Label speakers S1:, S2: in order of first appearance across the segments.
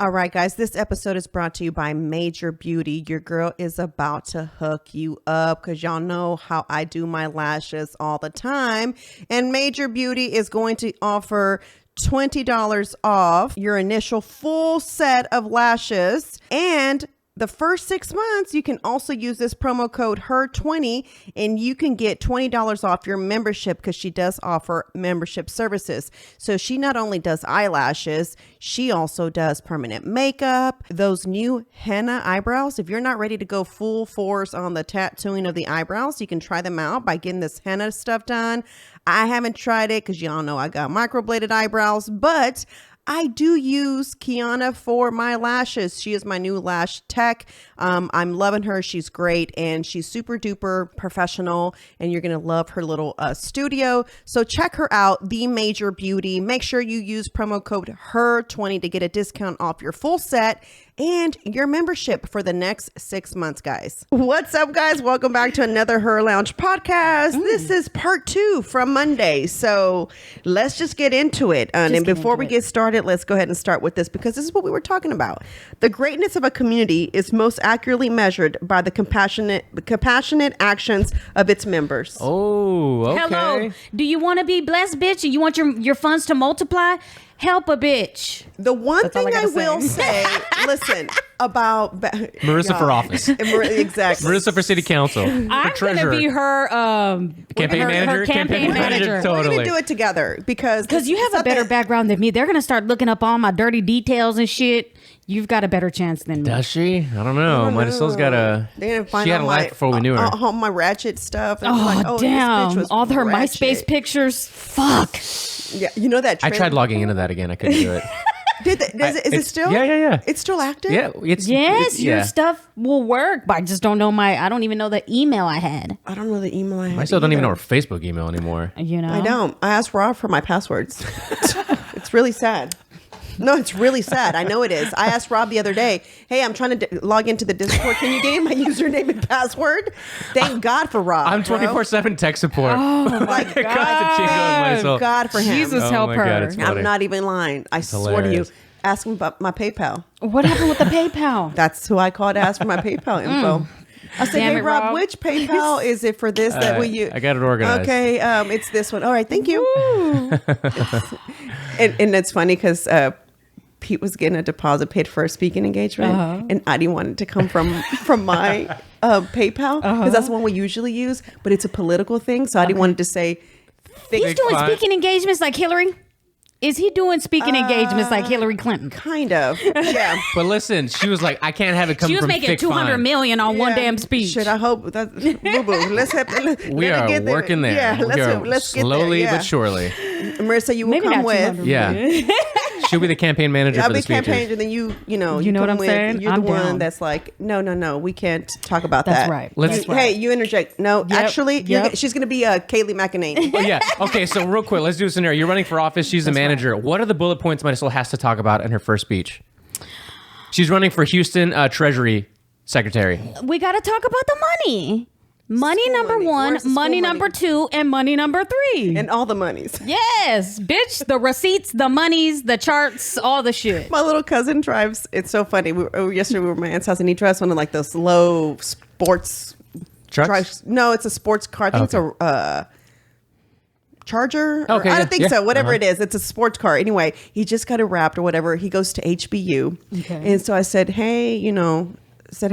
S1: All right, guys, this episode is brought to you by Major Beauty. Your girl is about to hook you up because y'all know how I do my lashes all the time. And Major Beauty is going to offer $20 off your initial full set of lashes. And the first 6 months, you can also use this promo code HERR20 and you can get $20 off your membership because she does offer membership services. So she not only does eyelashes, she also does permanent makeup, those new henna eyebrows. If you're not ready to go full force on the tattooing of the eyebrows, you can try them out by getting this henna stuff done. I haven't tried it because y'all know I got microbladed eyebrows, but I do use Kiana for my lashes. She is my new lash tech. I'm loving her. She's great and she's super duper professional and you're going to love her little studio. So check her out, The Major Beauty. Make sure you use promo code HERR20 to get a discount off your full set and your membership for the next 6 months, guys. What's up, guys? Welcome back to another Her Lounge podcast. This is part 2 from Monday. So let's just get into it. And before we get started, let's go ahead and start with this because this is what we were talking about. The greatness of a community is most accurately measured by the compassionate actions of its members.
S2: Oh, okay.
S3: Hello. Do you want to be blessed, bitch? And you want your funds to multiply? Help a bitch.
S1: The one thing I will say, listen, about
S2: Marissa for office.
S1: Exactly.
S2: Marissa for city council.
S3: I'm going to be her
S2: campaign manager.
S3: Her campaign manager.
S2: Totally.
S1: We're going to do it together because
S3: you have a better background than me. They're going to start looking up all my dirty details and shit. You've got a better chance than me.
S2: Does she? I don't know. Marisol's got a... She had a life before we knew her.
S1: All my ratchet stuff. And
S3: damn.
S1: This bitch was
S3: all her
S1: ratchet.
S3: MySpace pictures. Fuck.
S1: Yeah, you know that
S2: I tried logging into that again. I couldn't do it.
S1: Is it still?
S2: Yeah.
S1: It's still active?
S2: Yeah.
S3: Your stuff will work, but I just don't know I don't even know the email I had.
S1: I don't know the email I had.
S2: I still don't even know her Facebook email anymore.
S3: You know?
S1: I don't. I asked Rob for my passwords. It's really sad. No, it's really sad. I know it is. I asked Rob the other day, hey, I'm trying to log into the Discord. Can you give me my username and password? Thank God for Rob.
S2: I'm 24/7 tech support.
S3: Oh, my God.
S1: Thank God for him.
S3: Jesus help her.
S1: I'm not even lying. I swear to you. Ask him about my PayPal.
S3: What happened with the PayPal?
S1: That's who I called to ask for my PayPal info. I said, hey, Rob, which PayPal is it for this that we use?
S2: I got it organized.
S1: Okay, it's this one. All right, thank you. And it's funny because Pete was getting a deposit paid for a speaking engagement, and I didn't want it to come from my PayPal because that's the one we usually use, but it's a political thing, so I didn't want it to say.
S3: He's doing speaking engagements like Hillary. Is he doing speaking engagements like Hillary Clinton?
S1: Kind of, yeah.
S2: But listen, she was like, I can't have it come from
S3: She was making $200 million on one damn speech.
S1: Shit, I hope that boo-boo.
S2: We are working there.
S1: Yeah, let's get there.
S2: Slowly but surely.
S1: Marissa, you will come with.
S2: Yeah. She'll be the campaign manager for the speeches. I'll be campaign manager,
S1: then you know
S3: what I'm saying?
S1: You're the one that's like, no, we can't talk about that.
S3: That's right.
S1: Hey, you interject. No, actually, she's going to be Kayleigh McEnany.
S2: Oh, yeah. Okay, so real quick, let's do a scenario. You're running for office. She's the manager. Right. What are the bullet points Marisol has to talk about in her first speech? She's running for Houston Treasury Secretary.
S3: We got to talk about the money. Money number 1, money number 2, and money number 3.
S1: And all the monies.
S3: Yes, bitch. The receipts, the monies, the charts, all the shit.
S1: My little cousin drives, it's so funny. Yesterday we were at my aunt's house and he drives one of like those low sports
S2: trucks.
S1: No, it's a sports car. I think it's a Charger.
S2: Okay,
S1: I don't think so. Whatever it is, it's a sports car. Anyway, he just got it wrapped or whatever. He goes to HBU. Okay. And so I said, hey,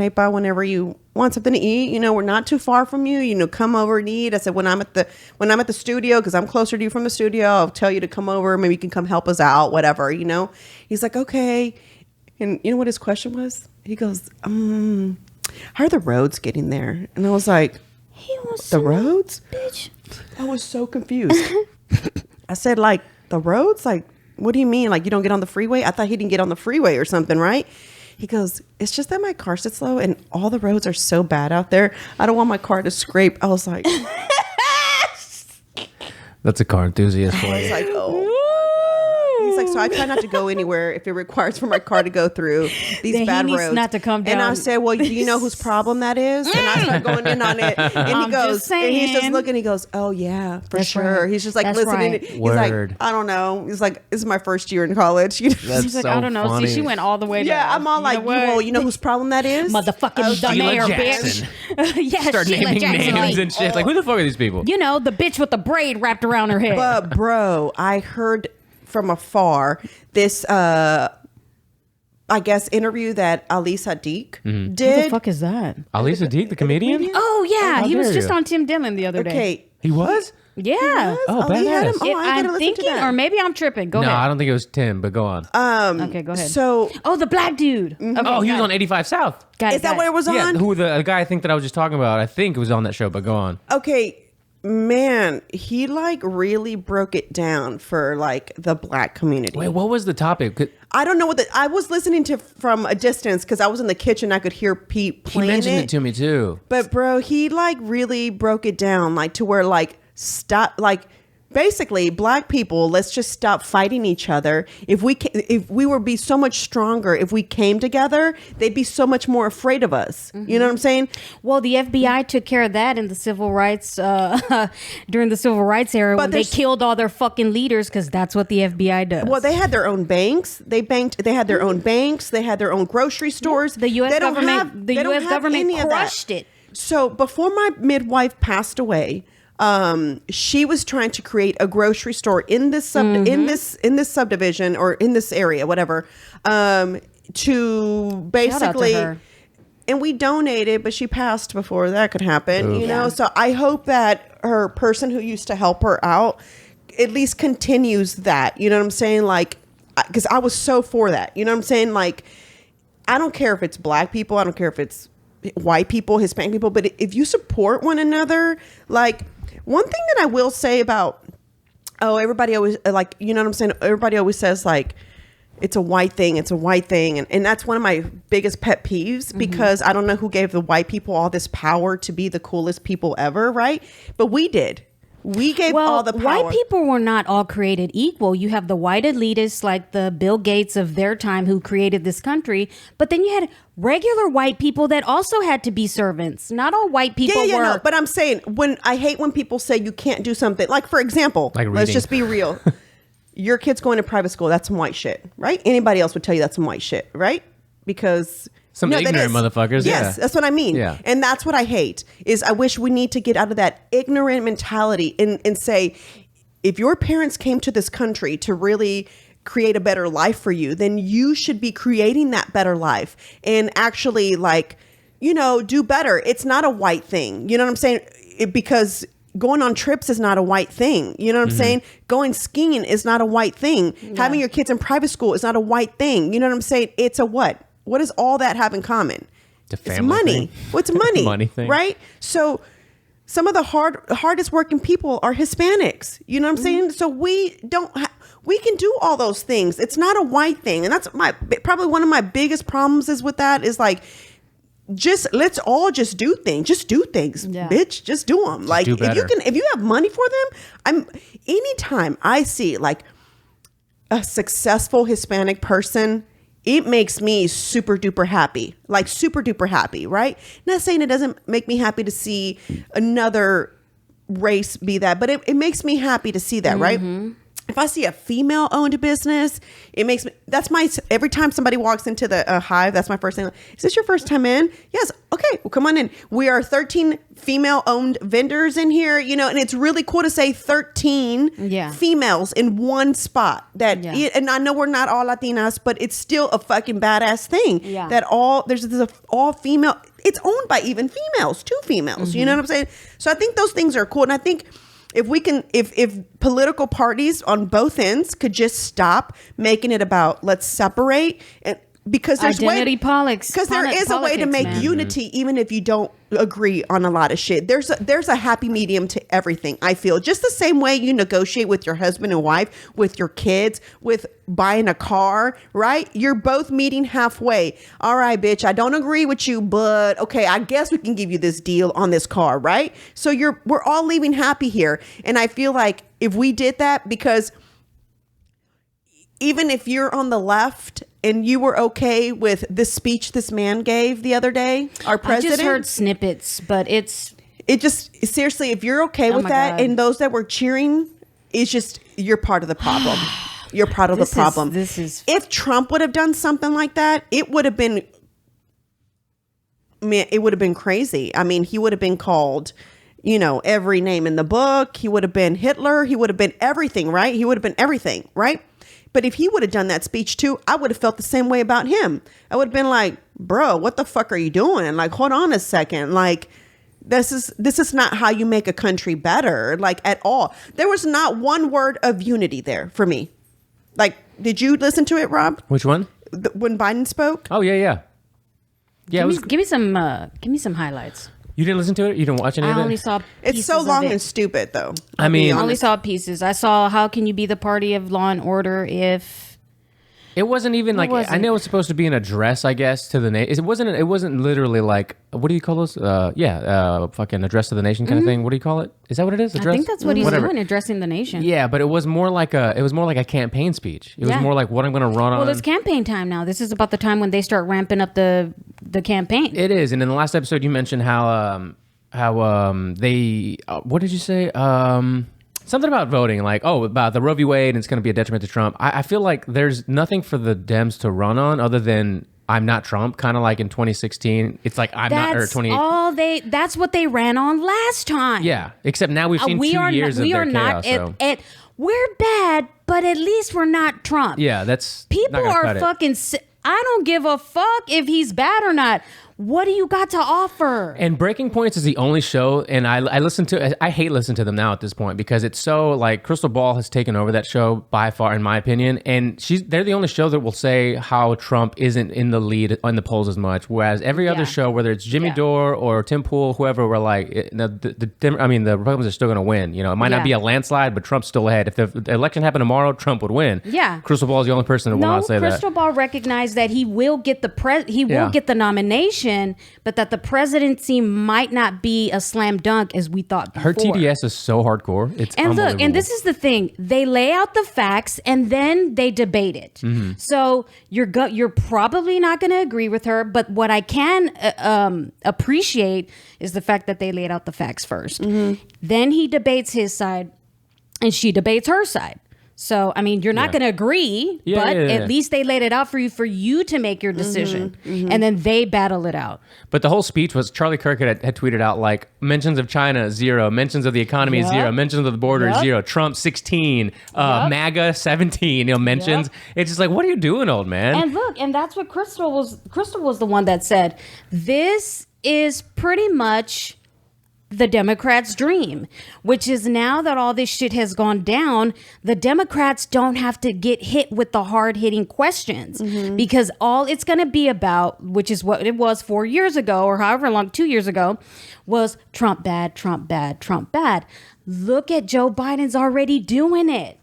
S1: Pa, whenever you want something to eat, we're not too far from you, come over and eat. I said, when I'm at the studio, because I'm closer to you from the studio, I'll tell you to come over. Maybe you can come help us out, whatever, He's like, okay. And you know what his question was? He goes, how are the roads getting there? And I was like, the roads?
S3: Bitch.
S1: I was so confused. I said, like, the roads? Like, what do you mean? Like, you don't get on the freeway? I thought he didn't get on the freeway or something, right? He goes, it's just that my car sits low and all the roads are so bad out there. I don't want my car to scrape. I was like...
S2: That's a car enthusiast for you.
S1: I was like, oh. He's like, so I try not to go anywhere if it requires for my car to go through these
S3: Then
S1: bad
S3: he needs
S1: roads.
S3: not to come
S1: And I
S3: down.
S1: said, well, do you know whose problem that is? And I start going in on it. And he
S3: I'm
S1: goes,
S3: just
S1: and he's just
S3: saying.
S1: looking. He goes, oh yeah, for
S3: That's
S1: sure.
S3: right.
S1: He's just like
S3: That's
S1: listening.
S3: right.
S1: He's
S2: Word.
S1: like, I don't know. He's like, this is my first year in college. You know?
S2: That's
S3: She's like,
S2: so
S3: I don't know.
S2: funny.
S3: See, she went all the way to
S1: Yeah, I'm all like, well, you know whose problem that is?
S3: motherfucking the
S2: Sheila
S3: mayor,
S2: Jackson.
S3: bitch. Yeah,
S2: Start
S3: Sheila
S2: naming
S3: Jackson,
S2: names
S3: like,
S2: and shit. Like, who the fuck are these people?
S3: you know, the bitch with the braid wrapped around her head.
S1: But bro, I heard from afar this I guess interview that Ali Sadiq
S2: Mm-hmm.
S3: Who
S1: did.
S3: the fuck is that?
S2: Ali Sadiq, the comedian?
S3: Oh yeah,
S2: How
S3: he was
S2: dare
S3: just
S2: you.
S3: on Tim Dillon the other day.
S1: Okay.
S2: He was?
S3: Yeah.
S2: Oh,
S1: he had him.
S2: badass.
S1: Oh, I gotta
S3: I'm
S1: listen to
S3: thinking,
S1: that.
S3: or maybe I'm tripping. Go
S2: No, I
S3: ahead.
S2: don't think it was Tim, but go on.
S3: Okay, go ahead.
S1: So
S3: Oh, the black dude. Okay,
S2: oh, he was
S3: got
S2: on
S3: it.
S2: 85 South.
S3: Got
S1: is that what it was
S2: Yeah,
S1: on?
S2: who the guy I think that I was just talking about, I think it was on that show, but go on.
S1: Okay, man, he like really broke it down for like the black community.
S2: Wait, what was the topic?
S1: I don't know what I was listening to from a distance because I was in the kitchen. I could hear Pete
S2: He
S1: playing
S2: mentioned it to me too.
S1: But bro, he like really broke it down like to where like stop like basically black people, let's just stop fighting each other. If we would be so much stronger if we came together, they'd be so much more afraid of us. You know what I'm saying?
S3: Well, the FBI took care of that in the civil rights during the civil rights era when they
S1: there's-
S3: killed all their fucking leaders because that's what the FBI does.
S1: Well, they had their own banks. They had their own banks. They had their own grocery stores.
S3: the U.S.
S1: They don't
S3: government,
S1: have-
S3: the
S1: they don't
S3: U.S.
S1: have
S3: government
S1: any of that.
S3: crushed it.
S1: So before my midwife passed away, she was trying to create a grocery store in this in this subdivision or in this area, whatever, to basically.
S3: her.
S1: And we donated, but she passed before that could happen. You know, so I hope that her person who used to help her out at least continues that. You know what I'm saying? Like, because I was so for that. You know what I'm saying? Like, I don't care if it's black people. I don't care if it's white people, Hispanic people. But if you support one another, like, one thing that I will say about, everybody always, like, you know what I'm saying? Everybody always says, like, it's a white thing. It's a white thing. And that's one of my biggest pet peeves because I don't know who gave the white people all this power to be the coolest people ever, right? But we did. We gave all the power.
S3: White people were not all created equal. You have the white elitists like the Bill Gates of their time who created this country, but then you had regular white people that also had to be servants. Not all white people were.
S1: No, but I'm saying I hate when people say you can't do something. Like, for example,
S2: Like
S1: let's
S2: reading.
S1: just be real. Your kid's going to private school. That's some white shit, right? Anybody else would tell you that's some white shit, right? Because
S2: Some
S1: that
S2: ignorant motherfuckers,
S1: Yes,
S2: yeah.
S1: that's what I mean.
S2: Yeah.
S1: And that's what I hate is I wish we need to get out of that ignorant mentality and say, if your parents came to this country to really create a better life for you, then you should be creating that better life and actually like, you know, do better. It's not a white thing. You know what I'm saying? Because going on trips is not a white thing. You know what I'm saying? Going skiing is not a white thing. Having your kids in private school is not a white thing. You know what I'm saying? It's a what? What does all that have in common?
S2: The
S1: It's
S2: family
S1: money.
S2: thing.
S1: What's money?
S2: Money thing.
S1: Right? So some of the hardest working people are Hispanics. You know what I'm saying? So we can do all those things. It's not a white thing. And that's probably one of my biggest problems is with that is like, let's all just do things. Just do things, bitch. Just do them. Like
S2: do better.
S1: if you have money for them, anytime I see like a successful Hispanic person, it makes me super duper happy. Like super duper happy, right? Not saying it doesn't make me happy to see another race be that, but it makes me happy to see that, right? If I see a female owned business, it makes me, every time somebody walks into the hive, that's my first thing. Is this your first time in? Yes. Okay. Well, come on in. We are 13 female owned vendors in here, you know, and it's really cool to say 13 females in one spot and I know we're not all Latinas, but it's still a fucking badass thing that there's all female, it's owned by even females, 2 females, you know what I'm saying? So I think those things are cool. And I think, if political parties on both ends could just stop making it about let's separate and because there's
S3: identity politics,
S1: because there is a way to make unity even if you don't agree on a lot of shit. There's a happy medium to everything. I feel just the same way you negotiate with your husband and wife, with your kids, with buying a car, right? You're both meeting halfway. All right, bitch, I don't agree with you, but okay, I guess we can give you this deal on this car, right? So we're all leaving happy here. And I feel like if we did that, because even if you're on the left and you were okay with this speech this man gave the other day, our president.
S3: I just heard snippets, but
S1: it just seriously, if you're okay with
S3: my
S1: that,
S3: God.
S1: and those that were cheering, it's just you're part of the problem. You're part of the problem.
S3: This is
S1: if Trump would have done something like that, it would have been. Man, it would have been crazy. I mean, he would have been called, every name in the book. He would have been Hitler. He would have been everything, right? He would have been everything, right? But if he would have done that speech too, I would have felt the same way about him. I would have been like, bro, what the fuck are you doing? Like, hold on a second. Like, this is not how you make a country better, like, at all. There was not one word of unity there for me. Like, did you listen to it, Rob?
S2: Which one?
S1: When Biden spoke?
S2: Oh, yeah. Yeah,
S3: give me some highlights.
S2: You didn't listen to it? You didn't watch any of
S3: I
S2: it?
S3: only saw
S1: It's so
S3: pieces
S1: long
S3: of it.
S1: and stupid, though.
S2: I mean-
S3: I only saw pieces. I saw how can you be the party of law and order if
S2: It wasn't even like,
S3: was
S2: I
S3: it?
S2: know it was supposed to be an address, I guess, to the nation. It wasn't literally like, what do you call those? Fucking address to the nation kind of thing. What do you call it? Is that what it is?
S3: I
S2: Address?
S3: think that's what he's
S2: Whatever.
S3: doing, addressing the nation.
S2: Yeah, but it was more like a campaign speech. It was
S3: Yeah.
S2: more like what I'm going to run on.
S3: Well, it's campaign time now. This is about the time when they start ramping up the campaign.
S2: It is, and in the last episode, you mentioned how they what did you say? Something about voting, like about the Roe v. Wade, and it's going to be a detriment to Trump. I feel like there's nothing for the Dems to run on other than I'm not Trump. Kind of like in 2016, it's like I'm not, or
S3: That's
S2: 28.
S3: That's what they ran on last time.
S2: Yeah, except now we've seen 2 years of their chaos. So.
S3: We're bad, but at least we're not Trump.
S2: Yeah, that's
S3: People
S2: not gonna
S3: are
S2: cut it.
S3: fucking. I don't give a fuck if he's bad or not. What do you got to offer?
S2: And Breaking Points is the only show, and I listen to. I hate listening to them now at this point because it's so like Crystal Ball has taken over that show by far, in my opinion. And they're the only show that will say how Trump isn't in the lead on the polls as much, whereas every other show, whether it's Jimmy Dore or Tim Pool, whoever, we're like, the Republicans are still going to win. It might not be a landslide, but Trump's still ahead. If the election happened tomorrow, Trump would win.
S3: Yeah.
S2: Crystal Ball is the only person that will not say
S3: Crystal
S2: that.
S3: Ball recognized that he will get the nomination, but that the presidency might not be a slam dunk as we thought before.
S2: Her TDS is so hardcore. It's
S3: And look,
S2: unbelievable.
S3: and this is the thing: they lay out the facts and then they debate it.
S2: Mm-hmm.
S3: So you're probably not going to agree with her, but what I can appreciate is the fact that they laid out the facts 1st. Then he debates his side, and she debates her side. So, I mean, you're not going to agree, but at least they laid it out for you to make your decision. And then they battle it out.
S2: But the whole speech was Charlie Kirk had tweeted out like mentions of China 0, mentions of the economy 0, mentions of the border 0, Trump 16, MAGA 17, mentions. It's just like, what are you doing, old man?
S3: And look, and that's what Crystal was the one that said, this is pretty much the Democrats' dream, which is now that all this shit has gone down, the Democrats don't have to get hit with the hard-hitting questions because all it's going to be about, which is what it was 4 years ago or however long, 2 years ago, was Trump bad, Trump bad, Trump bad. Look at Joe Biden's already doing it.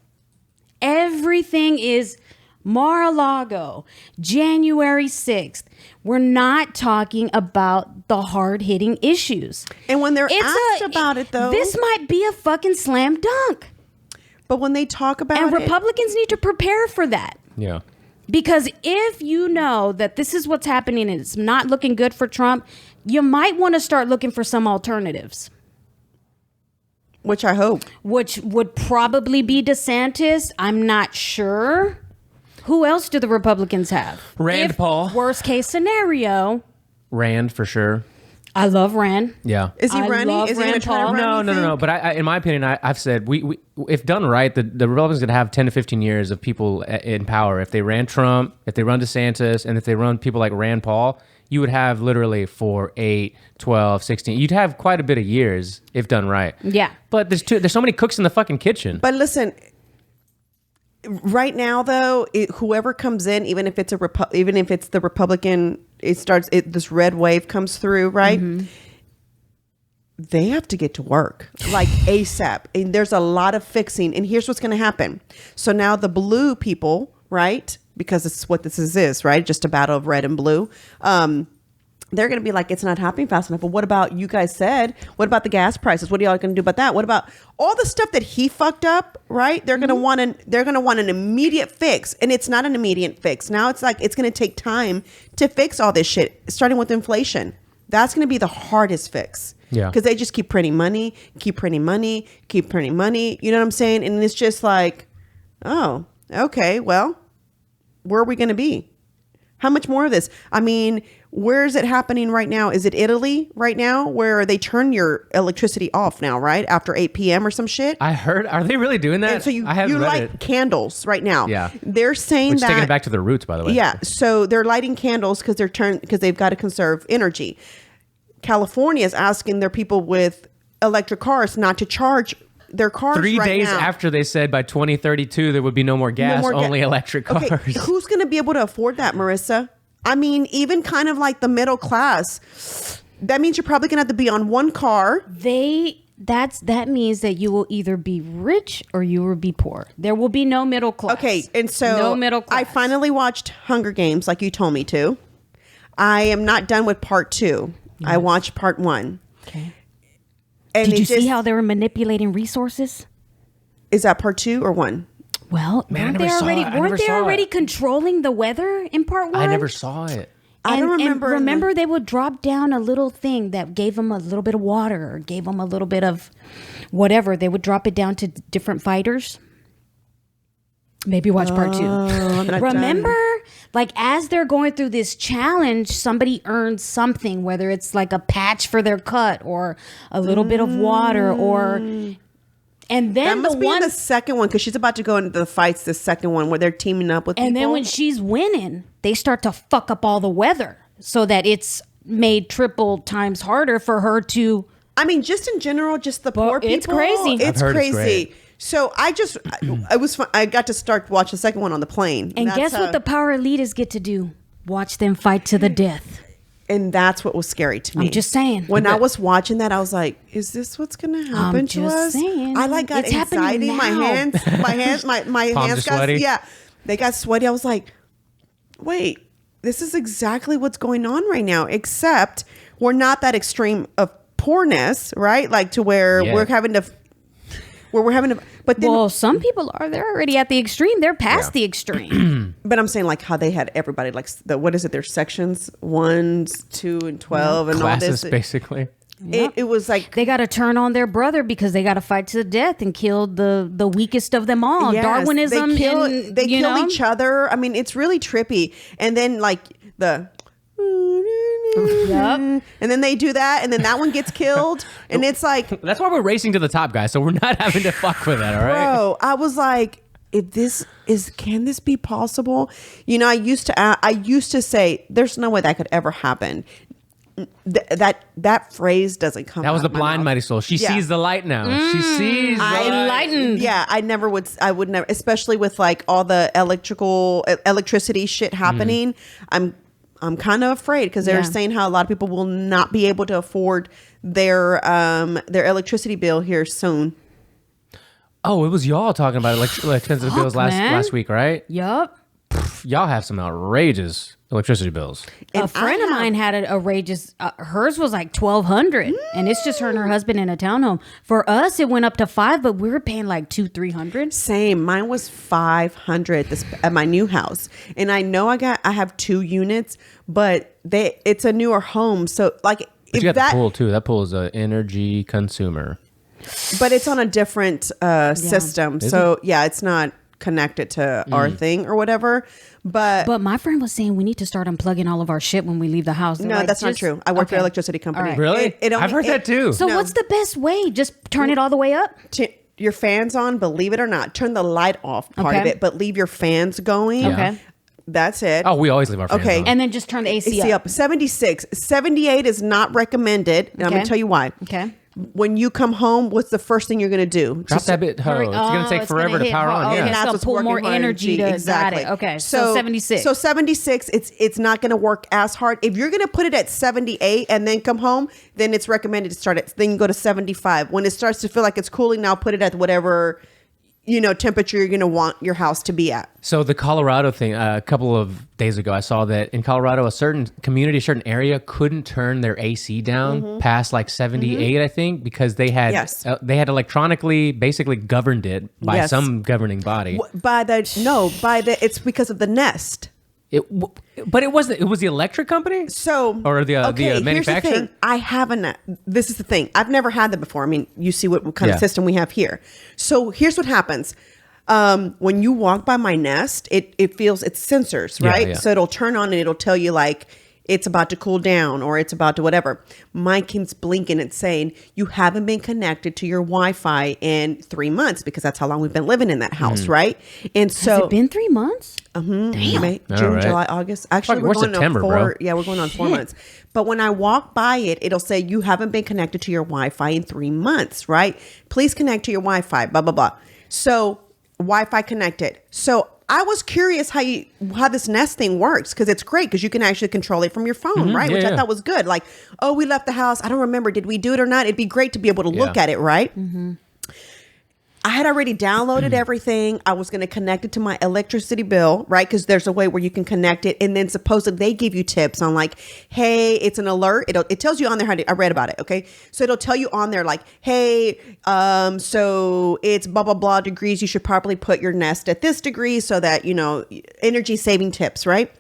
S3: Everything is Mar-a-Lago, January 6th. We're not talking about the hard-hitting issues.
S1: And when they're asked about it, though,
S3: this might be a fucking slam dunk.
S1: But when they talk about
S3: And
S1: it,
S3: Republicans need to prepare for that.
S2: Yeah.
S3: Because if you know that this is what's happening and it's not looking good for Trump, you might want to start looking for some alternatives.
S1: which I hope.
S3: Which would probably be DeSantis. I'm not sure. Who else do the Republicans have?
S2: Rand Paul.
S3: Worst case scenario.
S2: Rand for sure.
S3: I love Rand.
S2: Yeah.
S1: Is he
S3: I
S1: running?
S3: love
S1: Is he going to
S3: Rand
S1: try to
S3: Paul.
S1: run?
S2: No. But I, in my opinion, I've said we if done right, the Republicans could have 10 to 15 years of people in power. If they ran Trump, if they run DeSantis, and if they run people like Rand Paul, you would have literally 4, 8, 12, 16. You'd have quite a bit of years if done right.
S3: Yeah.
S2: But there's so many cooks in the fucking kitchen.
S1: But listen, right now though, whoever comes in, even if it's the Republican, this red wave comes through, right?
S3: Mm-hmm.
S1: They have to get to work like ASAP. And there's a lot of fixing. And here's what's going to happen. So now the blue people, right? Because it's what this is, right? Just a battle of red and blue. they're going to be like, it's not happening fast enough. But what about, you guys said, what about the gas prices? What are y'all going to do about that? What about all the stuff that he fucked up, right? They're going to want an immediate fix. And it's not an immediate fix. Now it's like, it's going to take time to fix all this shit, starting with inflation. That's going to be the hardest fix.
S2: Yeah.
S1: Because they just keep printing money. You know what I'm saying? And it's just like, oh, okay, well, where are we going to be? How much more of this? I mean, where is it happening right now? Is it Italy right now where they turn your electricity off now, right? After 8 p.m. or some shit?
S2: I heard. Are they really doing that?
S1: And so you
S2: I haven't read
S1: light
S2: it.
S1: candles right now.
S2: Yeah.
S1: They're saying
S2: Which
S1: that.
S2: taking it back to their roots, by the way.
S1: Yeah. So they're lighting candles because they've got to conserve energy. California is asking their people with electric cars not to charge their cars
S2: 3
S1: right
S2: days
S1: now.
S2: after they said by 2032 there would be no more gas, only electric cars.
S1: Okay, who's going to be able to afford that, Marissa? I mean, even kind of like the middle class. That means you're probably going to have to be on one car.
S3: That means that you will either be rich or you will be poor. There will be no middle class.
S1: Okay, and so
S3: no middle class.
S1: I finally watched Hunger Games like you told me to. I am not done with part 2. Yes. I watched part 1.
S3: Okay.
S1: And
S3: did you see how they were manipulating resources?
S1: Is that part 2 or 1?
S3: Well, weren't they already controlling the weather in part 1?
S2: I never saw it.
S1: I don't remember.
S3: And remember, they would drop down a little thing that gave them a little bit of water or gave them a little bit of whatever. They would drop it down to different fighters. Maybe watch part 2. Remember, like as they're going through this challenge, somebody earns something, whether it's like a patch for their cut or a little bit of water or... And then
S1: that must be in the second one because she's about to go into the fights. The second one where they're teaming up with people.
S3: And then when she's winning, they start to fuck up all the weather so that it's made triple times harder for her to.
S1: I mean, just in general, just the poor people.
S3: It's crazy.
S1: It's crazy. So it was fun. I got to start watch the second one on the plane.
S3: And guess what the power elitists get to do? Watch them fight to the death.
S1: And that's what was scary to me.
S3: I'm just saying.
S1: When I was watching that, I was like, "Is this what's going to happen to us?"
S3: Saying.
S1: I like got anxiety. My hands got
S2: sweaty.
S1: Yeah, they got sweaty. I was like, "Wait, this is exactly what's going on right now." Except we're not that extreme of poorness, right? Like to where we're having to. But then,
S3: some people are. They're already at the extreme. They're past the extreme.
S1: But I'm saying like how they had everybody like what is it? Their sections 1, 2, and 12 and
S2: classes,
S1: all this.
S2: Basically.
S1: It was like
S3: they got to turn on their brother because they got to fight to the death and kill the weakest of them all. Yes, Darwinism.
S1: They kill each other. I mean, it's really trippy. And then like the.
S3: Yep.
S1: And then they do that, and then that one gets killed, and it's like
S2: that's why we're racing to the top, guys. So we're not having to fuck with that, all right?
S1: Bro, I was like, can this be possible? You know, I used to say, there's no way that could ever happen. That phrase doesn't come.
S2: That was
S1: out
S2: the
S1: of my
S2: blind
S1: mouth.
S2: Marisol. She sees the light now. She sees the light.
S3: Enlightened.
S1: Yeah, I would never, especially with like all the electricity shit happening. I'm kind of afraid because they're saying how a lot of people will not be able to afford their electricity bill here soon.
S2: Oh, it was y'all talking about electricity bills last week, right?
S3: Yup.
S2: Y'all have some outrageous electricity bills.
S3: A friend of mine had an outrageous. Hers was like $1,200, and it's just her and her husband in a townhome. For us, it went up to $500, but we were paying like $200-$300.
S1: Same. Mine was $500 at my new house, and I know I have 2 units, but it's a newer home, so like
S2: But you got the pool too. That pool is an energy consumer,
S1: but it's on a different system. So it's not connected to our thing or whatever. But
S3: my friend was saying we need to start unplugging all of our shit when we leave the house. They're
S1: no,
S3: like,
S1: that's not true. I work for an electricity company.
S3: Right.
S2: Really? I've heard that too.
S3: So what's the best way? Just turn it all the way up?
S1: Your fans on, believe it or not. Turn the light off part of it, but leave your fans going.
S2: Yeah.
S3: Okay.
S1: That's it.
S2: Oh, we always leave our fans on.
S3: And then just turn the AC up.
S1: 76. 78 is not recommended. And I'm going to tell you why.
S3: Okay.
S1: When you come home, what's the first thing you're going to do?
S2: Drop that bit. It's going to take forever to power on.
S3: Yeah.
S2: Yeah.
S3: It's going to pull more energy to
S1: exactly.
S3: Got it. Okay. So 76.
S1: So 76, it's not going to work as hard. If you're going to put it at 78 and then come home, then it's recommended to start then you go to 75. When it starts to feel like it's cooling, now put it at whatever temperature you're going to want your house to be at.
S2: So the Colorado thing, a couple of days ago, I saw that in Colorado, a certain community, a certain area couldn't turn their AC down past like 78, I think, because they had they had electronically basically governed it by some governing body.
S1: It's because of the Nest.
S2: But it wasn't. It was the electric company.
S1: So
S2: or the manufacturer.
S1: Here's the thing. I haven't. This is the thing. I've never had that before. I mean, you see what kind of system we have here. So here's what happens. When you walk by my Nest, it feels it's sensors, right?
S2: Yeah.
S1: So it'll turn on and it'll tell you like it's about to cool down or it's about to whatever. Mine keeps blinking and saying you haven't been connected to your Wi-Fi in 3 months because that's how long we've been living in that house, right? And so
S3: has it been 3 months?
S1: Damn. May,
S2: All
S1: June,
S2: right.
S1: July, August. Actually,
S2: We're
S1: going
S2: September,
S1: on
S2: bro.
S1: Yeah, we're going on 4 months. But when I walk by it, it'll say you haven't been connected to your Wi-Fi in 3 months, right? Please connect to your Wi-Fi, blah, blah, blah. So Wi-Fi connected. So I was curious how this Nest thing works because it's great because you can actually control it from your phone, right? Which I thought was good. Like, oh, we left the house. I don't remember. Did we do it or not? It'd be great to be able to look at it, right? I had already downloaded everything. I was going to connect it to my electricity bill, right? Because there's a way where you can connect it. And then supposedly they give you tips on like, hey, it's an alert. It tells you on there I read about it. Okay. So it'll tell you on there like, hey, so it's blah, blah, blah degrees. You should probably put your Nest at this degree so that, energy saving tips, right?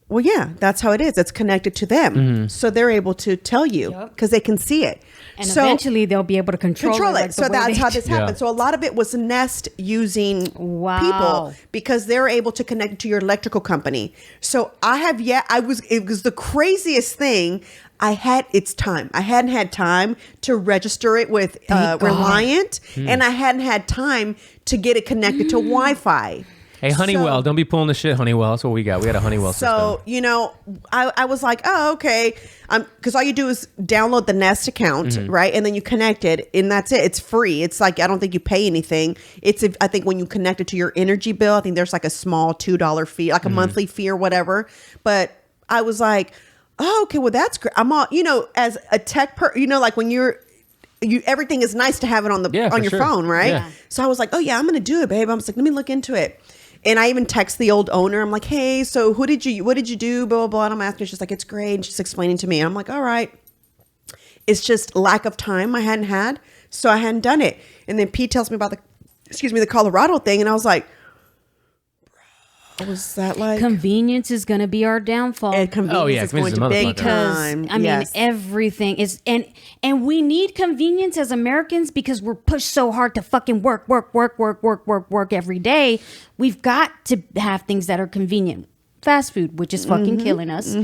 S1: Well, yeah, that's how it is. It's connected to them. So they're able to tell you because they can see it.
S3: And eventually they'll be able to control it. Like
S1: so that's how this happened. So a lot of it was Nest using people because they're able to connect it to your electrical company. So it was the craziest thing. It's time. I hadn't had time to register it with Reliant and I hadn't had time to get it connected to Wi-Fi.
S2: Hey, Honeywell, don't be pulling the shit, Honeywell. That's what we got. We got a Honeywell system.
S1: So, I was like, oh, okay. Because all you do is download the Nest account, right? And then you connect it, and that's it. It's free. It's like, I don't think you pay anything. I think when you connect it to your energy bill, I think there's like a small $2 fee, like a monthly fee or whatever. But I was like, oh, okay, well, that's great. I'm all, as a tech like when everything is nice to have it on your phone, right?
S2: Yeah.
S1: So I was like, oh yeah, I'm going to do it, babe. I was like, let me look into it. And I even text the old owner. I'm like, hey, so what did you do? Blah, blah, blah. And I'm asking, she's like, it's great. And she's explaining to me. And I'm like, all right. It's just lack of time I hadn't had. So I hadn't done it. And then Pete tells me about the Colorado thing. And I was like, bro, was that like?
S3: Convenience is going to be our downfall.
S1: And convenience is going to be big time.
S3: Because, I mean, everything is, and we need convenience as Americans because we're pushed so hard to fucking work every day. We've got to have things that are convenient. Fast food, which is fucking killing us.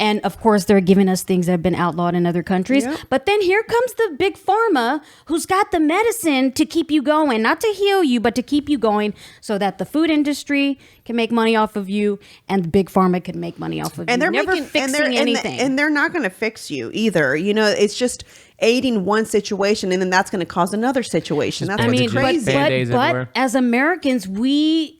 S3: And of course, they're giving us things that have been outlawed in other countries. Yep. But then here comes the big pharma who's got the medicine to keep you going, not to heal you, but to keep you going so that the food industry can make money off of you and the big pharma can make money off of
S1: and
S3: you.
S1: They're
S3: never fixing anything.
S1: And they're not going to fix you either. It's just aiding one situation and then that's going to cause another situation. That's crazy.
S3: But as Americans, we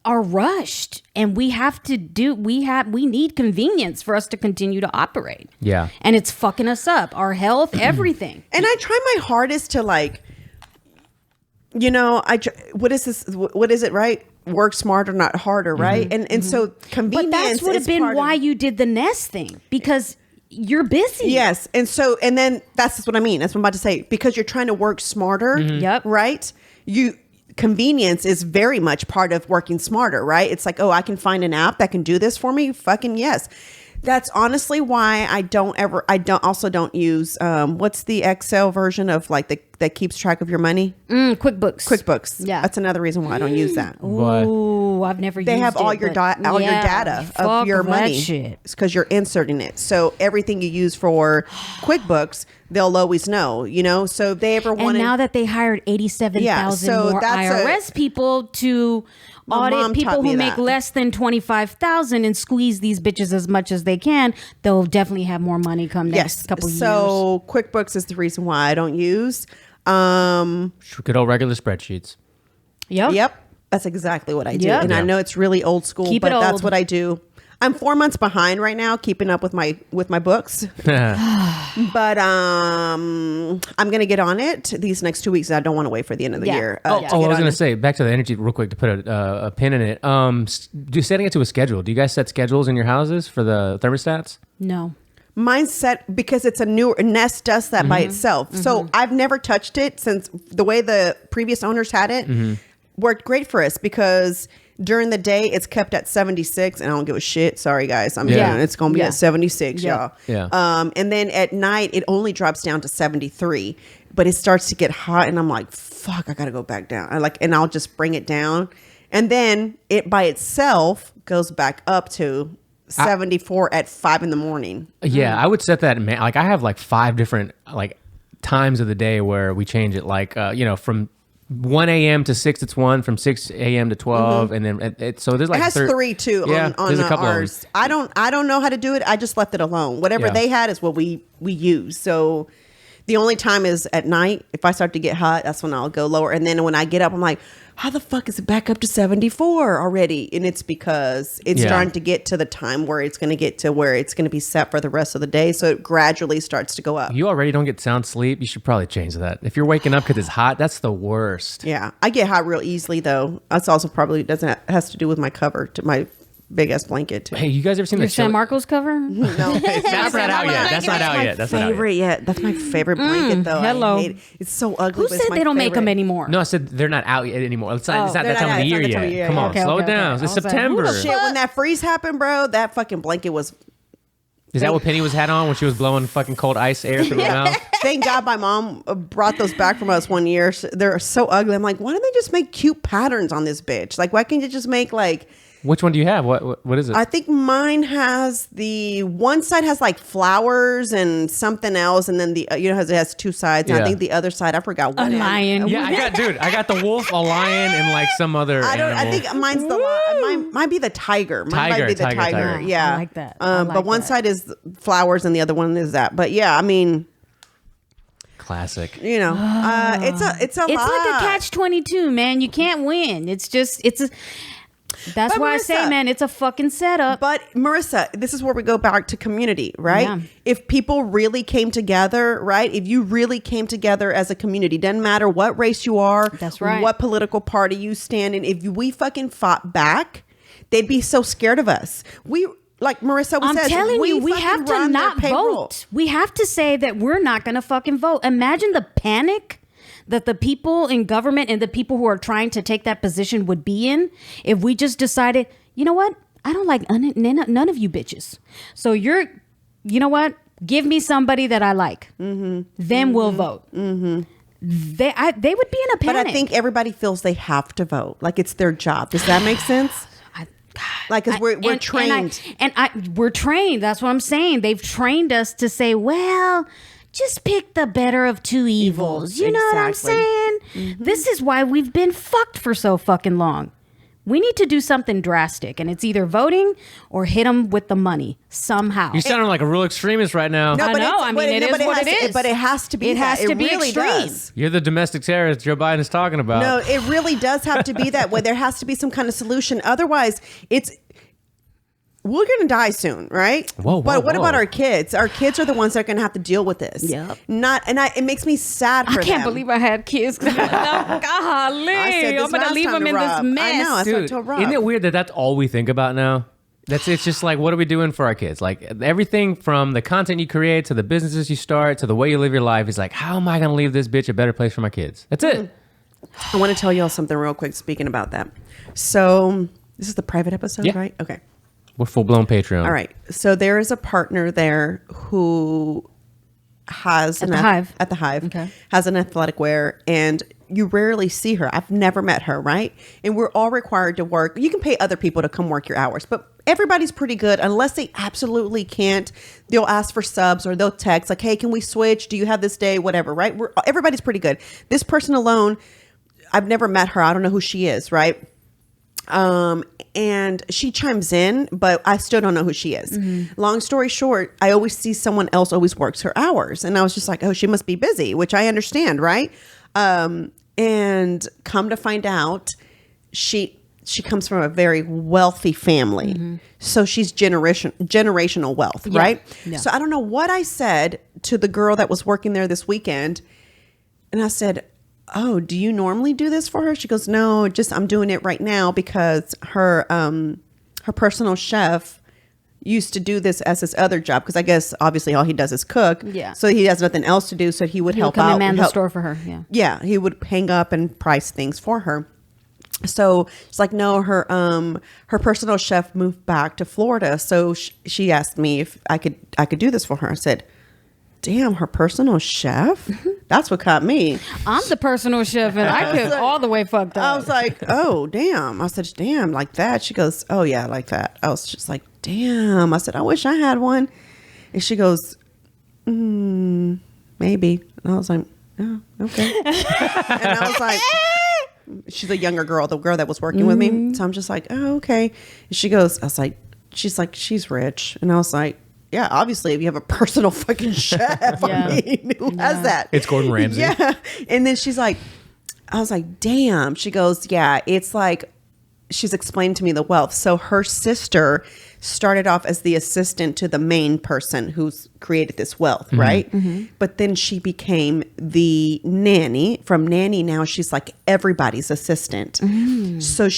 S3: are rushed and we need convenience for us to continue to operate.
S2: Yeah.
S3: And it's fucking us up, our health, everything.
S1: And I try my hardest to what is this? What is it, right? Work smarter, not harder, right? And so convenience.
S3: But that's would have been why you did the Nest thing because you're busy.
S1: Yes. And then that's what I mean. That's what I'm about to say. Because you're trying to work smarter.
S3: Yep.
S1: Right? Convenience is very much part of working smarter, right? It's like, oh, I can find an app that can do this for me. Fucking yes. That's honestly why I don't use what's the Excel version of that keeps track of your money? QuickBooks.
S3: Yeah.
S1: That's another reason why I don't use that.
S3: Ooh, I've never used it.
S1: They have all your data of your money because you're inserting it. So everything you use for QuickBooks, they'll always know, so they ever wanted.
S3: And now that they hired 87,000 more IRS people to audit people who make less than 25,000 and squeeze these bitches as much as they can, they'll definitely have more money come next couple years.
S1: So QuickBooks is the reason why I don't use.
S2: Good old regular spreadsheets.
S1: Yep. That's exactly what I do. Yep. And I know it's really old school, but that's what I do. I'm 4 months behind right now, keeping up with my books. But I'm gonna get on it these next 2 weeks. I don't want to wait for the end of the year.
S2: I was gonna say back to the energy real quick to put a pin in it. Setting it to a schedule. Do you guys set schedules in your houses for the thermostats?
S3: No.
S1: Mine's set because it's a new Nest does that by itself. So I've never touched it since the way the previous owners had it worked great for us because during the day it's kept at 76 and I don't give a shit. Sorry guys. It's going to be at 76, y'all.
S2: Yeah.
S1: And then at night it only drops down to 73, but it starts to get hot and I'm like, fuck, I got to go back down. And I'll just bring it down. And then it by itself goes back up to 74 at 5 a.m.
S2: Yeah, I would set that. Like I have like 5 different like times of the day where we change it. Like from 1 a.m. to 6 it's 1, from 6 a.m. to 12, and then so there's like
S1: it has 3 too on
S2: there's a couple
S1: ours. I don't know how to do it. I just left it alone. Whatever they had is what we use. So the only time is at night. If I start to get hot, that's when I'll go lower. And then when I get up, I'm like, how the fuck is it back up to 74 already? And it's because it's starting to get to the time where it's going to get to where it's going to be set for the rest of the day. So it gradually starts to go up.
S2: You already don't get sound sleep. You should probably change that. If you're waking up because it's hot, that's the worst.
S1: Yeah. I get hot real easily though. That's also probably has to do with my cover, to my big ass blanket too.
S2: Hey, you guys ever seen
S3: Your
S2: the show?
S3: San Marcos cover?
S1: No,
S2: That's not out yet. That's not out yet. That's not out
S1: favorite
S2: yet.
S1: yet. That's my favorite blanket though.
S3: hello.
S1: I hate it. It's so ugly.
S3: Who
S1: but it's
S3: said
S1: my
S3: they don't make
S1: favorite.
S3: them anymore?
S2: No, I said they're not out yet anymore. It's not
S1: they're
S2: that time
S1: not
S2: of the
S1: out. It's
S2: year
S1: not that time of
S2: yet.
S1: year
S2: Come
S1: yet.
S2: on,
S3: Okay,
S2: slow
S3: okay,
S2: it down.
S3: okay.
S2: It's
S3: I was like,
S2: September.
S3: who the
S1: Shit, when that freeze happened, bro, that fucking blanket was.
S2: Is that what Penny was had on when she was blowing fucking cold ice air through her mouth?
S1: Thank God my mom brought those back from us one year. They're so ugly. I'm like, why don't they just make cute patterns on this bitch? Like, why can't you just make like.
S2: Which one do you have? What is it?
S1: I think mine has one side has like flowers and something else, and then it has 2 sides. And I
S2: Yeah.
S1: think the other side, I forgot what.
S3: A lion.
S2: Yeah, I got the wolf, a lion, and like some other
S1: I
S2: animal.
S1: think mine's mine might be the tiger. Mine might be the tiger. Yeah,
S3: I like that. I like
S1: but one
S3: that.
S1: side is flowers and the other one is that. But yeah, I mean,
S2: Classic.
S1: it's a
S3: It's
S1: lot.
S3: like a catch-22, man. You can't win. That's
S1: But
S3: why I say,
S1: Marissa-
S3: man, it's a fucking setup.
S1: But Marissa, this is where we go back to community, right?
S3: Yeah.
S1: If people really came together, right? If you really came together as a community, doesn't matter what race you are,
S3: That's right.
S1: what political party you stand in, if we fucking fought back, they'd be so scared of us. Like Marissa
S3: I'm
S1: says,
S3: telling you, we
S1: fucking
S3: have to
S1: run their
S3: not
S1: payroll.
S3: vote. We have to say that we're not going to fucking vote. Imagine the panic that the people in government and the people who are trying to take that position would be in if we just decided, you know what? I don't like none of you bitches. So you know what? Give me somebody that I like. Then we'll vote. They would be in a panic.
S1: But I think everybody feels they have to vote. Like it's their job. Does that make sense? Like, because we're trained.
S3: We're trained. That's what I'm saying. They've trained us to say, well, just pick the better of 2 evils. You know what I'm saying? This is why we've been fucked for so fucking long. We need to do something drastic, and it's either voting or hit them with the money somehow.
S2: You're sounding like a real extremist right now.
S3: I know. I mean, it is what it is.
S1: But it has to be.
S3: It has to be
S1: really
S3: extreme.
S1: does.
S2: You're the domestic terrorist Joe Biden is talking about.
S1: No, it really does have to be that way. There has to be some kind of solution. Otherwise, we're going to die soon, right?
S2: Whoa,
S1: but what
S2: whoa.
S1: about our kids? Our kids are the ones that are going to have to deal with this.
S3: Yep.
S1: It makes me sad for them.
S3: I can't believe I had kids. Golly,
S1: I said this
S3: I'm going to
S1: last
S3: leave
S1: time
S3: them
S1: to
S3: in
S1: Rob.
S3: this mess.
S1: I know. I said
S2: Dude,
S1: to Rob.
S2: isn't it weird that that's all we think about now? It's just like, what are we doing for our kids? Like everything from the content you create to the businesses you start to the way you live your life is like, how am I going to leave this bitch a better place for my kids? That's it.
S1: I want to tell y'all something real quick speaking about that. So this is the private episode,
S2: Yeah.
S1: right? Okay.
S2: We're full blown Patreon.
S1: All right. So there is a partner there who has
S3: At the Hive.
S1: At the Hive.
S3: Okay.
S1: Has an athletic wear, and you rarely see her. I've never met her, right? And we're all required to work. You can pay other people to come work your hours, but everybody's pretty good. Unless they absolutely can't, they'll ask for subs or they'll text like, "Hey, can we switch? Do you have this day? Whatever." Right? Everybody's pretty good. This person alone, I've never met her. I don't know who she is. Right? And she chimes in, but I still don't know who she is. Long story short, I always see someone else always works her hours. And I was just like, oh, she must be busy, which I understand. Right. And come to find out, she comes from a very wealthy family. So she's generational wealth, right?
S3: Yeah.
S1: So I don't know what I said to the girl that was working there this weekend. And I said, oh, do you normally do this for her? She goes, no, just I'm doing it right now because her personal chef used to do this as his other job, because I guess obviously all he does is cook.
S3: Yeah.
S1: So he has nothing else to do. So he would help
S3: come
S1: out.
S3: and man the
S1: help-
S3: store for her. Yeah.
S1: Yeah, he would hang up and price things for her. So it's like, no, her personal chef moved back to Florida. So she asked me if I could do this for her. I said, damn, her personal chef? That's what caught me.
S3: I'm the personal chef, and I cook all the way fucked up.
S1: I was like, oh, damn. I said, damn, like that? She goes, oh, yeah, like that. I was just like, damn. I said, I wish I had one. And she goes, maybe. And I was like, oh, okay. And I was like, she's a younger girl, the girl that was working with me. So I'm just like, oh, okay. And she goes, she's like, she's rich. And I was like, yeah, obviously, if you have a personal fucking chef,
S3: Yeah.
S1: I mean, who has that?
S2: It's Gordon Ramsay.
S1: Yeah. And then she's like, I was like, damn. She goes, yeah, it's like, she's explained to me the wealth. So her sister started off as the assistant to the main person who's created this wealth, right? But then she became the nanny. From nanny, now she's like everybody's assistant. So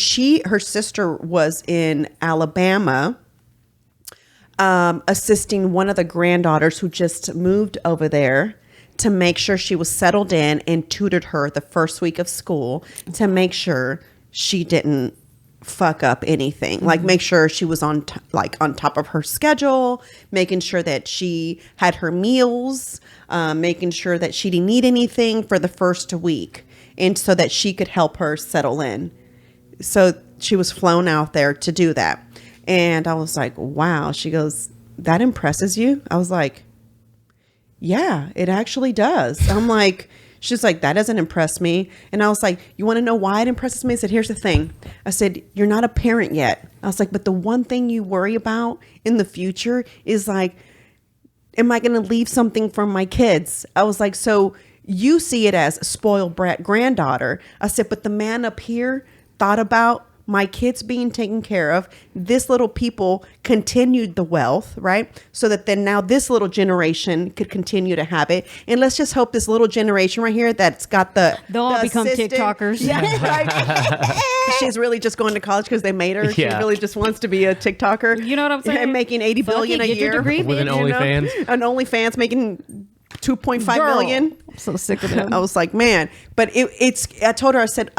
S1: her sister was in Alabama, assisting one of the granddaughters who just moved over there to make sure she was settled in, and tutored her the first week of school to make sure she didn't fuck up anything. Like make sure she was on top of her schedule, making sure that she had her meals, making sure that she didn't need anything for the first week, and so that she could help her settle in. So she was flown out there to do that. And I was like, wow. She goes, that impresses you? I was like, yeah, it actually does. I'm like, she's like, that doesn't impress me. And I was like, you want to know why it impresses me? I said, here's the thing. I said, you're not a parent yet. I was like, but the one thing you worry about in the future is like, am I going to leave something for my kids? I was like, so you see it as spoiled brat granddaughter. I said, but the man up here thought about my kids being taken care of. This little people continued the wealth, right? So that then now this little generation could continue to have it. And let's just hope this little generation right here that's got they'll
S3: all become
S1: assistant-
S3: TikTokers.
S1: Yeah, right. She's really just going to college because they made her. She
S2: Yeah.
S1: really just wants to be a TikToker.
S3: You know what I'm saying?
S1: And making 80
S3: Fuck
S1: billion
S3: it,
S1: a
S3: get your
S1: year.
S3: degree,
S2: With an
S3: bitch.
S2: OnlyFans.
S1: An OnlyFans making 2.5
S3: Girl,
S1: million.
S3: I'm so sick of them.
S1: I was like, man, but I told her, I said,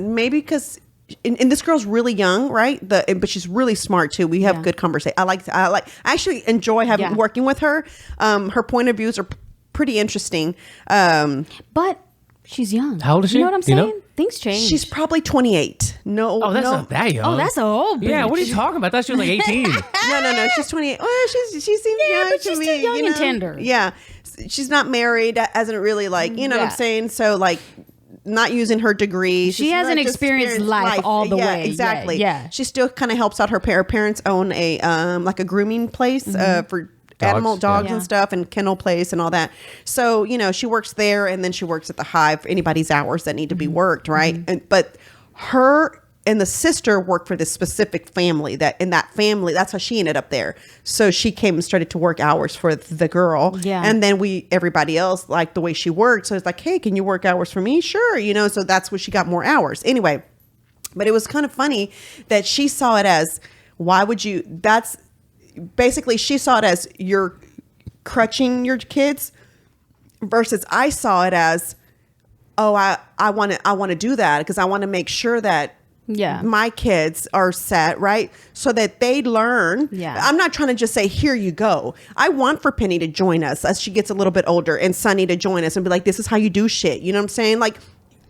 S1: maybe because, and this girl's really young, right? But she's really smart too. We have
S3: Yeah.
S1: good conversation. I actually enjoy working with her. Her point of views are pretty interesting.
S3: But she's young.
S2: How old is she?
S3: You know what I'm
S2: Do you
S3: saying?
S2: know?
S3: Things change.
S1: She's probably 28. No,
S2: Oh, that's
S1: no,
S2: not that young.
S3: Oh, that's a old bitch.
S2: Yeah, what are you talking about? I thought she was like 18.
S1: no. She's 28. Well, she seems young
S3: but
S1: to
S3: she's
S1: me.
S3: still young
S1: you
S3: and
S1: know?
S3: tender.
S1: Yeah, she's not married. Hasn't really what I'm
S3: Yeah.
S1: saying. So like, not using her degree.
S3: She
S1: She's
S3: hasn't
S1: not just
S3: experienced life all the way.
S1: Exactly.
S3: Yeah.
S1: She still kind of helps out her parents own a like a grooming place for
S2: Dogs,
S1: dogs
S3: yeah.
S1: and stuff, and kennel place and all that. So she works there, and then she works at the Hive for anybody's hours that need to be worked, right? But her and the sister worked for this specific family. That's how she ended up there. So she came and started to work hours for the girl.
S3: Yeah.
S1: And then everybody else liked the way she worked. So it's like, hey, can you work hours for me? Sure. So that's where she got more hours. Anyway, but it was kind of funny that she saw it as, why would you, that's basically, she saw it as you're crutching your kids, versus I saw it as, oh, I want to do that because I want to make sure that my kids are set, right? So that they learn.
S3: Yeah.
S1: I'm not trying to just say, here you go. I want for Penny to join us as she gets a little bit older, and Sunny to join us and be like, this is how you do shit. You know what I'm saying? Like,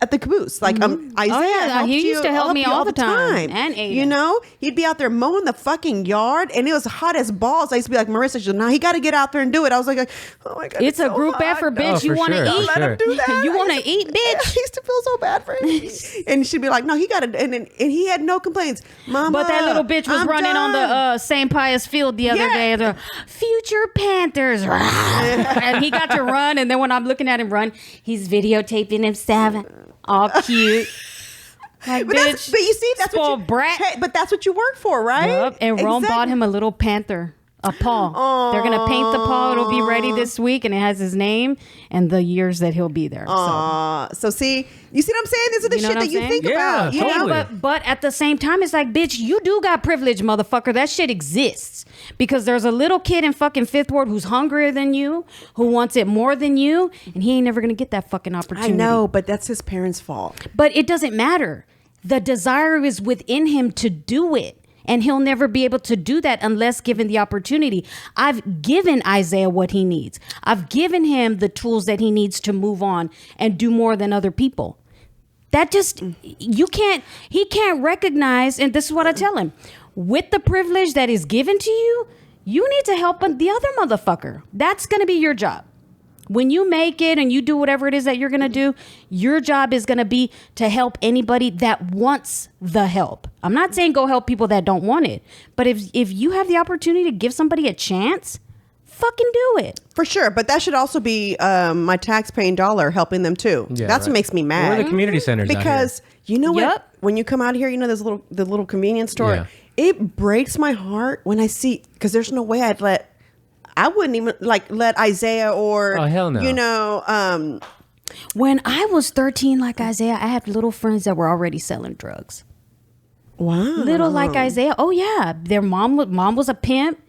S1: at the caboose, like Isaiah helped
S3: he used to help me
S1: you
S3: all the time. And Aiden.
S1: He'd be out there mowing the fucking yard, and it was hot as balls. I used to be like, Marissa, she's like, no, he got to get out there and do it. I was like, oh my god,
S3: It's a
S1: so
S3: group
S1: hot.
S3: effort, bitch.
S2: Oh,
S3: You
S2: for
S3: want to
S2: sure,
S3: eat?
S2: for
S1: Let him do that.
S3: You want to eat, bitch?
S1: I used to feel so bad for him. And she'd be like, no, he got it. And he had no complaints. Mama,
S3: But that little bitch was
S1: I'm
S3: running on
S1: done.
S3: the St. Pius field the other day. The future Panthers. And he got to run. And then when I'm looking at him run, he's videotaping himself. All cute. Like,
S1: but
S3: bitch,
S1: you see, that's what
S3: spoiled
S1: you,
S3: brat.
S1: Hey, but that's what you work for, right?
S3: Yep. And Rome
S1: Exactly.
S3: bought him a little panther. A paw. They're gonna paint the paw. It'll be ready this week, and it has his name and the years that he'll be there.
S1: So see, you see what I'm saying? These are the
S3: You know
S1: shit
S3: what
S1: that
S3: I'm
S1: you
S3: saying?
S1: think
S2: Yeah,
S1: about. You
S2: totally.
S1: know?
S3: But at the same time, it's like, bitch, you do got privilege, motherfucker. That shit exists because there's a little kid in fucking Fifth Ward who's hungrier than you, who wants it more than you, and he ain't never gonna get that fucking
S1: I
S3: opportunity.
S1: know, but that's his parents' fault.
S3: But it doesn't matter. The desire is within him to do it. And he'll never be able to do that unless given the opportunity. I've given Isaiah what he needs. I've given him the tools that he needs to move on and do more than other people. That just, he can't recognize, and this is what I tell him, with the privilege that is given to you, you need to help the other motherfucker. That's going to be your job. When you make it and you do whatever it is that you're going to do, your job is going to be to help anybody that wants the help. I'm not saying go help people that don't want it. But if you have the opportunity to give somebody a chance, fucking do it.
S1: For sure. But that should also be my tax-paying dollar helping them too.
S2: Yeah,
S1: That's
S2: right.
S1: what makes me mad.
S2: Where are the community centers out here?
S1: Because you know what?
S3: Yep.
S1: When you come out here, you know, there's the little convenience store.
S2: Yeah.
S1: It breaks my heart when I see, because there's no way I wouldn't even let Isaiah or,
S2: Oh, hell no.
S1: you know,
S3: When I was 13 like Isaiah, I had little friends that were already selling drugs.
S1: wow.
S3: Little like Isaiah. Oh yeah, their mom was a pimp.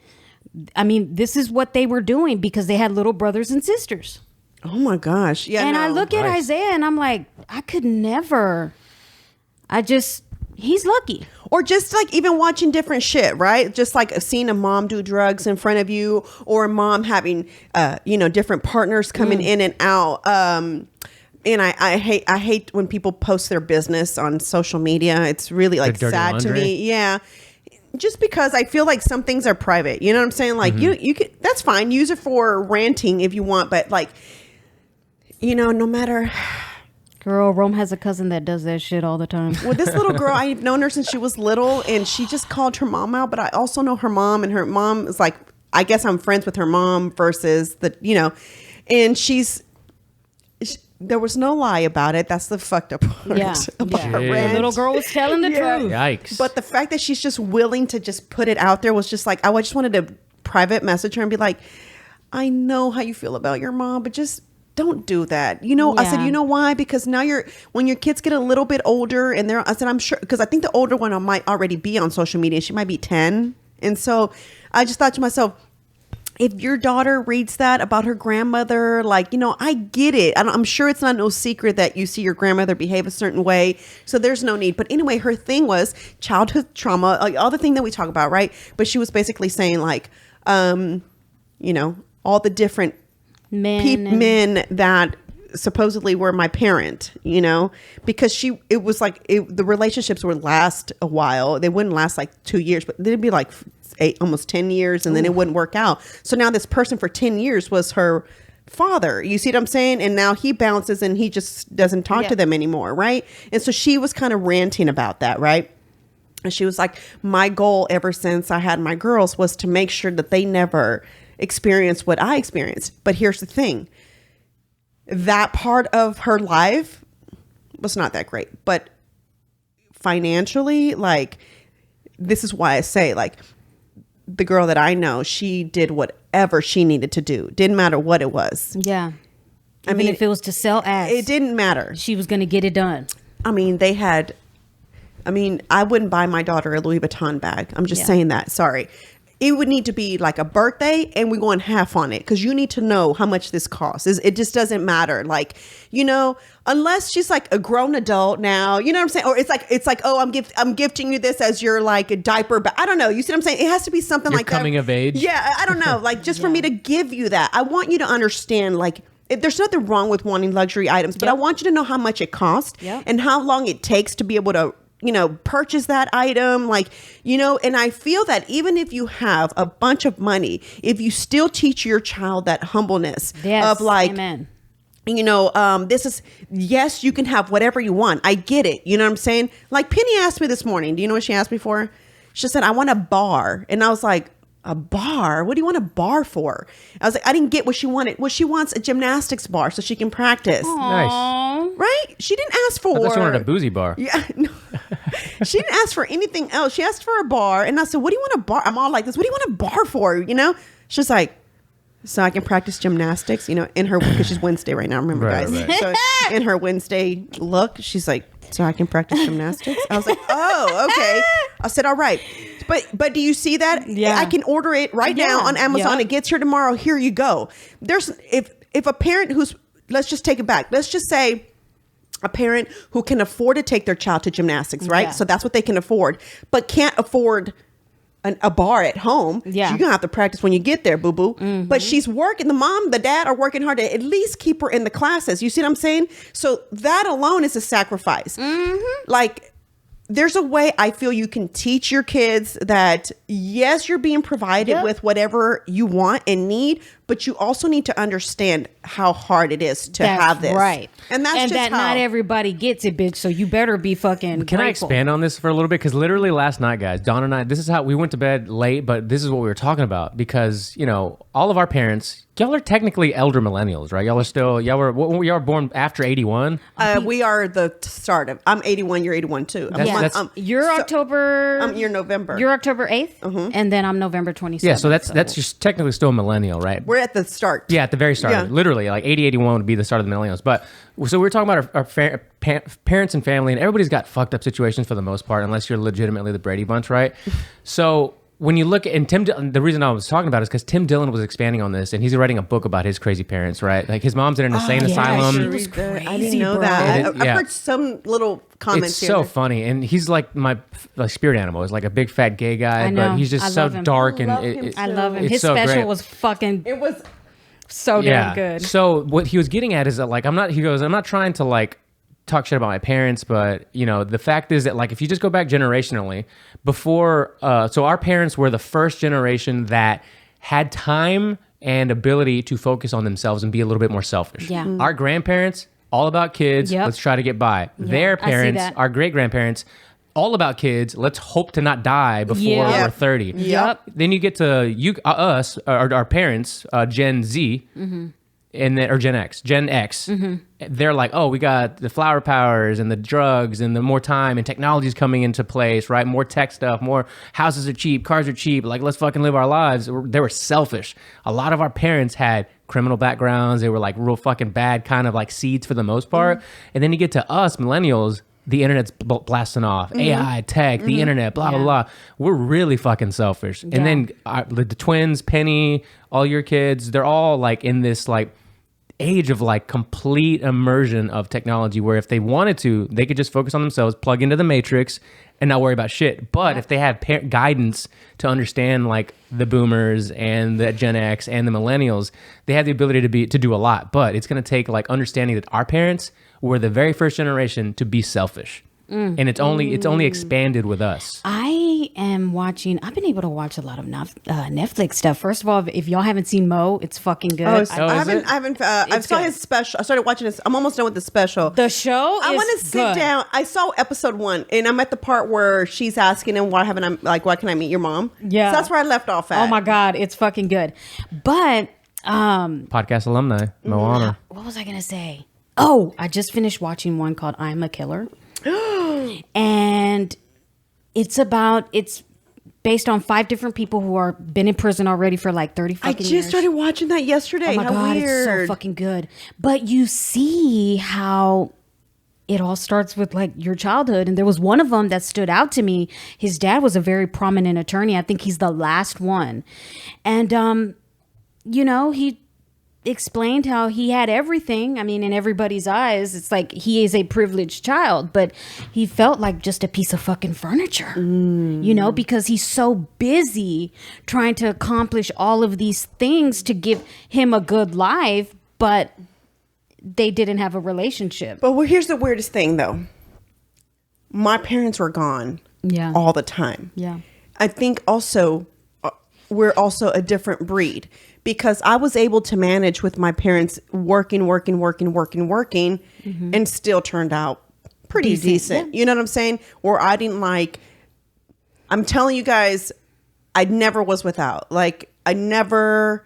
S3: I mean, this is what they were doing because they had little brothers and sisters.
S1: Oh my gosh. Yeah.
S3: And
S1: no.
S3: I look at
S2: Nice.
S3: Isaiah and I'm like, I could never. He's lucky.
S1: Or just like even watching different shit, right? Just like seeing a mom do drugs in front of you, or a mom having, different partners coming in and out. And I hate when people post their business on social media. It's really like
S2: dirty
S1: sad to
S2: laundry?
S1: me. Yeah. Just because I feel like some things are private. You know what I'm saying? Like you could, that's fine. Use it for ranting if you want, but like, no matter.
S3: Girl, Rome has a cousin that does that shit all the time.
S1: Well, this little girl, I've known her since she was little, and she just called her mom out. But I also know her mom, and her mom is like, I guess I'm friends with her mom versus and there was no lie about it. That's the fucked up part.
S3: Yeah.
S1: about her
S2: Yeah.
S1: rant.
S3: The little girl was telling the
S1: Yeah.
S3: truth.
S2: Yikes.
S1: But the fact that she's just willing to just put it out there was just like, I just wanted to private message her and be like, I know how you feel about your mom, but just don't do that. I said,
S3: Yeah.
S1: you know why? Because now when your kids get a little bit older and I said, I'm sure, because I think the older one might already be on social media. She might be 10. And so I just thought to myself, if your daughter reads that about her grandmother, I get it. I'm sure it's not no secret that you see your grandmother behave a certain way. So there's no need. But anyway, her thing was childhood trauma, like all the thing that we talk about, right? But she was basically saying all the different men that supposedly were my parent, because the relationships would last a while. They wouldn't last like 2 years, but they'd be like almost 10 years and then it wouldn't work out. So now this person for 10 years was her father. You see what I'm saying? And now he bounces and he just doesn't talk to them anymore. Right. And so she was kind of ranting about that. Right. And she was like, my goal ever since I had my girls was to make sure that they never experience what I experienced. But here's the thing. That part of her life was not that great. But financially, this is why I say, the girl that I know, she did whatever she needed to do. Didn't matter what it was.
S3: Yeah.
S1: I mean,
S3: if it was to sell ass,
S1: it didn't matter.
S3: she was going to get it done.
S1: I mean, I wouldn't buy my daughter a Louis Vuitton bag. I'm just saying that. Sorry. It would need to be like a birthday and we're going half on it because you need to know how much this costs. It just doesn't matter. Unless she's like a grown adult now, you know what I'm saying? Or it's like, oh, I'm gifting you this as your like a diaper. But I don't know. You see what I'm saying? It has to be something
S2: You're
S1: like
S2: coming
S1: that.
S2: of age.
S1: Yeah. I don't know. Just for me to give you that, I want you to understand there's nothing wrong with wanting luxury items, but I want you to know how much it costs and how long it takes to be able to purchase that item, and I feel that even if you have a bunch of money, if you still teach your child that humbleness of
S3: amen.
S1: This is, yes, you can have whatever you want. I get it. You know what I'm saying? Like Penny asked me this morning, do you know what she asked me for? She said, I want a bar. And I was like, a bar? What do you want a bar for? I was like, I didn't get what she wanted. Well, she wants a gymnastics bar so she can practice.
S2: Nice.
S1: Right? She didn't ask for.
S2: I thought she wanted a boozy bar.
S1: Yeah. No. She didn't ask for anything else. She asked for a bar. And I said, what do you want a bar? I'm all like this. What do you want a bar for? You know, she's like, so I can practice gymnastics, you know, in her, because she's Wednesday right now. Remember,
S2: Right,
S1: guys.
S2: right.
S1: So in her Wednesday look, she's like, so I can practice gymnastics. I was like, oh, okay. I said, all right. But do you see that?
S3: Yeah.
S1: I can order it right now on Amazon.
S3: Yeah.
S1: It gets here tomorrow. Here you go. There's if a parent who's, let's just take it back. Let's just say a parent who can afford to take their child to gymnastics, right?
S3: Yeah.
S1: So that's what they can afford, but can't afford a bar at home.
S3: Yeah.
S1: You're gonna have to practice when you get there, boo boo. But she's working. The mom, the dad are working hard to at least keep her in the classes. You see what I'm saying? So that alone is a sacrifice. Like, there's a way I feel you can teach your kids that, yes, you're being provided with whatever you want and need, but you also need to understand how hard it is to have this.
S3: Right.
S1: And that's just
S3: that
S1: how.
S3: not everybody gets it, bitch. So you better be fucking
S2: Can I
S3: grateful.
S2: expand on this for a little bit? Because literally last night, guys, Dawn and I, this is how we went to bed late, but this is what we were talking about. Because, you know, all of our parents, y'all are technically elder millennials, right? y'all were born after 81.
S1: We are the start of. I'm 81. You're 81 too.
S3: You're October.
S1: You're November.
S3: You're October 8th, and then I'm November 27th.
S2: Yeah, so that's just technically still a millennial, right?
S1: We're at the start.
S2: Yeah, at the very start.
S1: Yeah.
S2: Literally, like 80, 81 would be the start of the millennials. But so we were talking about our parents and family, and everybody's got fucked up situations for the most part, unless you're legitimately the Brady Bunch, right? So when you look at, and the reason I was talking about it is because Tim Dillon was expanding on this, and he's writing a book about his crazy parents, right? Like his mom's in an insane asylum.
S3: she was
S1: I
S3: crazy,
S1: didn't know
S3: bro.
S1: that.
S2: It-
S1: I've
S2: yeah.
S1: heard some little comments
S2: It's
S1: here.
S2: so funny, and he's like my spirit animal. He's like a big fat gay guy,
S3: I know.
S2: but he's just
S3: I
S2: so
S3: love him.
S2: dark and
S1: I love him
S3: I love him.
S2: it's
S3: His
S2: so
S3: special
S2: great.
S3: was fucking
S1: It was.
S3: so damn good.
S2: So what he was getting at is that, like, I'm not trying to like talk shit about my parents, but you know, the fact is that, like, if you just go back generationally, before, so our parents were the first generation that had time and ability to focus on themselves and be a little bit more selfish.
S3: Yeah.
S2: Our grandparents, all about kids,
S3: Yep.
S2: let's try to get by. Their
S3: I see
S2: parents,
S3: that.
S2: our great grandparents, all about kids, let's hope to not die before
S3: Yeah.
S2: we're 30.
S3: Yep.
S2: Then you get to us, our parents, Gen Z, and then, or Gen X. They're like, oh, we got the flower powers and the drugs and the more time and technology's coming into place, right? More tech stuff, more houses are cheap, cars are cheap. Like, let's fucking live our lives. They were selfish. A lot of our parents had criminal backgrounds. They were like real fucking bad kind of like seeds for the most part. And then you get to us, millennials. The internet's blasting off. AI, tech, the internet, blah, blah, blah. We're really fucking selfish. And then the twins, Penny, all your kids, they're all like in this like age of like complete immersion of technology where if they wanted to, they could just focus on themselves, plug into the matrix and not worry about shit. But if they have guidance to understand like the boomers and the Gen X and the millennials, they have the ability to do a lot. But it's going to take like understanding that our parents were the very first generation to be selfish. And it's only expanded with us.
S3: I am watching. I've been able to watch a lot of Netflix stuff. First of all, if y'all haven't seen Mo, it's fucking good.
S1: I
S2: is
S1: haven't.
S2: it?
S1: I saw
S3: good.
S1: his special. I started watching this. I'm almost done with the special.
S3: The show.
S1: I
S3: is
S1: want to sit
S3: good.
S1: down. I saw episode 1, and I'm at the part where she's asking him, "Why haven't I? Like, why can I meet your mom?"
S3: Yeah.
S1: so that's where I left off at.
S3: Oh my god, it's fucking good. But
S2: Podcast alumni, Moana.
S3: what was I gonna say? Oh, I just finished watching one called "I'm a Killer," and it's based on 5 different people who are been in prison already for like 30
S1: I
S3: fucking
S1: just
S3: years.
S1: started watching that yesterday.
S3: Oh my
S1: How
S3: god,
S1: weird!
S3: it's so fucking good. But you see how it all starts with like your childhood, and there was one of them that stood out to me. His dad was a very prominent attorney. I think he's the last one, and you know, he explained how he had everything. I mean, in everybody's eyes, it's like he is a privileged child, but he felt like just a piece of fucking furniture, you know, because he's so busy trying to accomplish all of these things to give him a good life, but they didn't have a relationship.
S1: But here's the weirdest thing, though. My parents were gone.
S3: Yeah.
S1: All the time.
S3: Yeah.
S1: I think also we're also a different breed because I was able to manage with my parents working, and still turned out pretty decent. You know what I'm saying? Or I didn't like, I'm telling you guys, I never was without. Like, I never,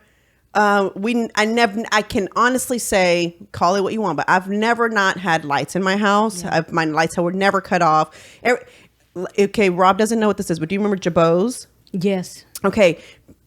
S1: I can honestly say, call it what you want, but I've never not had lights in my house. My lights were never cut off. Okay, Rob doesn't know what this is, but do you remember Jabos?
S3: Yes.
S1: Okay,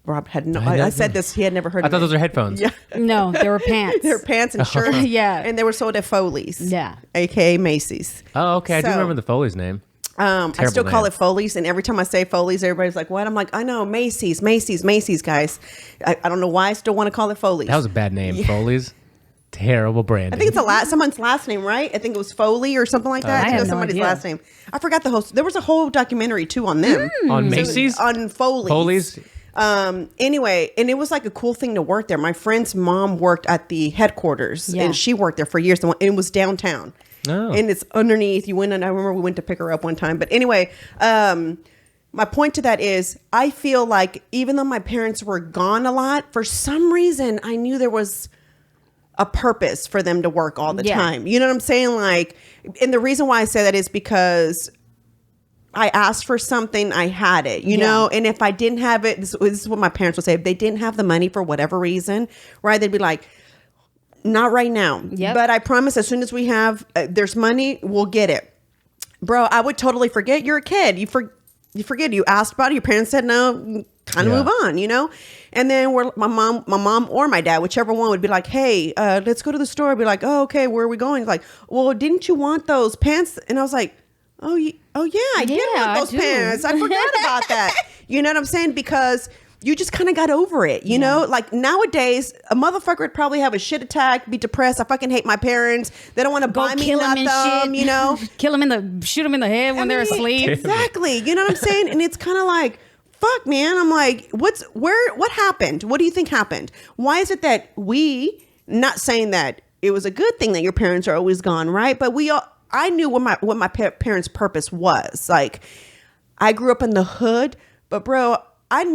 S1: Rob had no. I said this. He had never heard.
S2: I
S1: of
S2: thought
S1: it.
S2: those were headphones.
S1: Yeah,
S3: No, they were pants.
S1: they were pants and shirts.
S3: Yeah.
S1: and they were sold at Foley's.
S3: Yeah.
S1: aka Macy's.
S2: Oh, okay. I do
S1: So-
S2: remember the Foley's name.
S1: I still
S2: Terrible
S1: call
S2: name.
S1: it Foley's, and every time I say Foley's, everybody's like, "What?" I'm like, "I know Macy's, guys." I don't know why I still want to call it Foley's.
S2: That was a bad name. Foley's. Terrible branding.
S1: I think it's someone's last name, right? I think it was Foley or something like that.
S3: I
S1: I think
S3: have
S1: it was
S3: no
S1: somebody's
S3: idea.
S1: last name. I forgot the host. There was a whole documentary too on them.
S2: on Macy's.
S1: On Foley's.
S2: Foley's.
S1: Anyway, and it was like a cool thing to work there. My friend's mom worked at the headquarters,
S3: Yeah.
S1: and she worked there for years. And it was downtown,
S2: Oh.
S1: and it's underneath. You went, and I remember we went to pick her up one time. But anyway, my point to that is, I feel like even though my parents were gone a lot, for some reason, I knew there was a purpose for them to work all the
S3: Yeah.
S1: time. You know what I'm saying? Like, and the reason why I say that is because I asked for something, I had it, you
S3: Yeah.
S1: know? And if I didn't have it, this is what my parents would say. If they didn't have the money for whatever reason, right, they'd be like, not right now.
S3: Yep.
S1: But I promise as soon as we have, there's money, we'll get it. Bro, I would totally forget. You're a kid. You forget. You asked about it. Your parents said no. Kind of
S2: Yeah.
S1: move on, you know? And then my mom or my dad, whichever one, would be like, "Hey, let's go to the store." I'd be like, "Oh, okay, where are we going?" He's like, "Well, didn't you want those pants?" And I was like, oh yeah, I did
S3: Yeah,
S1: want
S3: I
S1: those
S3: do.
S1: pants. I forgot about that. You know what I'm saying? Because you just kind of got over it, you know? Like nowadays, a motherfucker would probably have a shit attack, be depressed. I fucking hate my parents. They don't want to buy me
S3: kill him
S1: nothing,
S3: and shit.
S1: you know?
S3: Shoot them in the head when they're
S1: I mean,
S3: asleep.
S1: Exactly. You know what I'm saying? And it's kind of like, fuck, man. I'm like, what happened? What do you think happened? Why is it that not saying that it was a good thing that your parents are always gone, right? But I knew what my parents' purpose was. Like, I grew up in the hood, but bro,
S3: But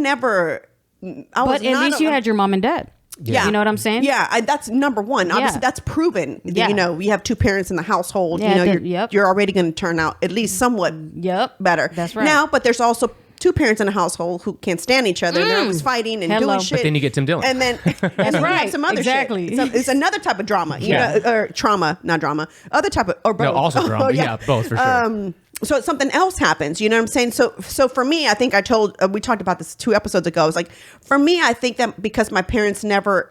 S3: at least you had your mom and dad.
S1: Yeah.
S3: You know what I'm saying?
S1: Yeah, that's number one. Obviously,
S3: Yeah.
S1: that's proven.
S3: Yeah.
S1: You know, we have two parents in the household.
S3: Yeah,
S1: you know,
S3: yep.
S1: you're already going to turn out at least somewhat
S3: Yep.
S1: better.
S3: That's right.
S1: Now, but there's also two parents in a household who can't stand each other. And they're always fighting and
S3: Hello.
S1: doing
S3: But
S1: shit.
S2: then you get Tim Dillon.
S1: And then, and then you
S3: right.
S1: have some other
S3: Exactly.
S1: shit. It's another type of drama. You
S2: Yeah.
S1: know, or trauma, not drama. Other type of, or both.
S2: No, also drama.
S1: Oh,
S2: yeah. Both for sure.
S1: So something else happens, you know what I'm saying? So for me, I think we talked about this 2 episodes ago. I was like, for me, I think that because my parents never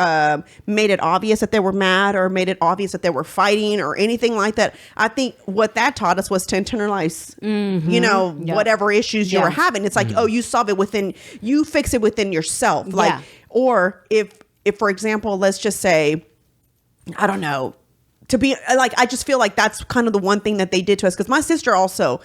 S1: made it obvious that they were mad or made it obvious that they were fighting or anything like that, I think what that taught us was to internalize, you know,
S3: Yep.
S1: whatever issues you
S3: Yeah.
S1: were having. It's like, oh, you solve it you fix it within yourself. Like,
S3: Yeah.
S1: or if for example, let's just say, I don't know, to be like, I just feel like that's kind of the one thing that they did to us. Because my sister also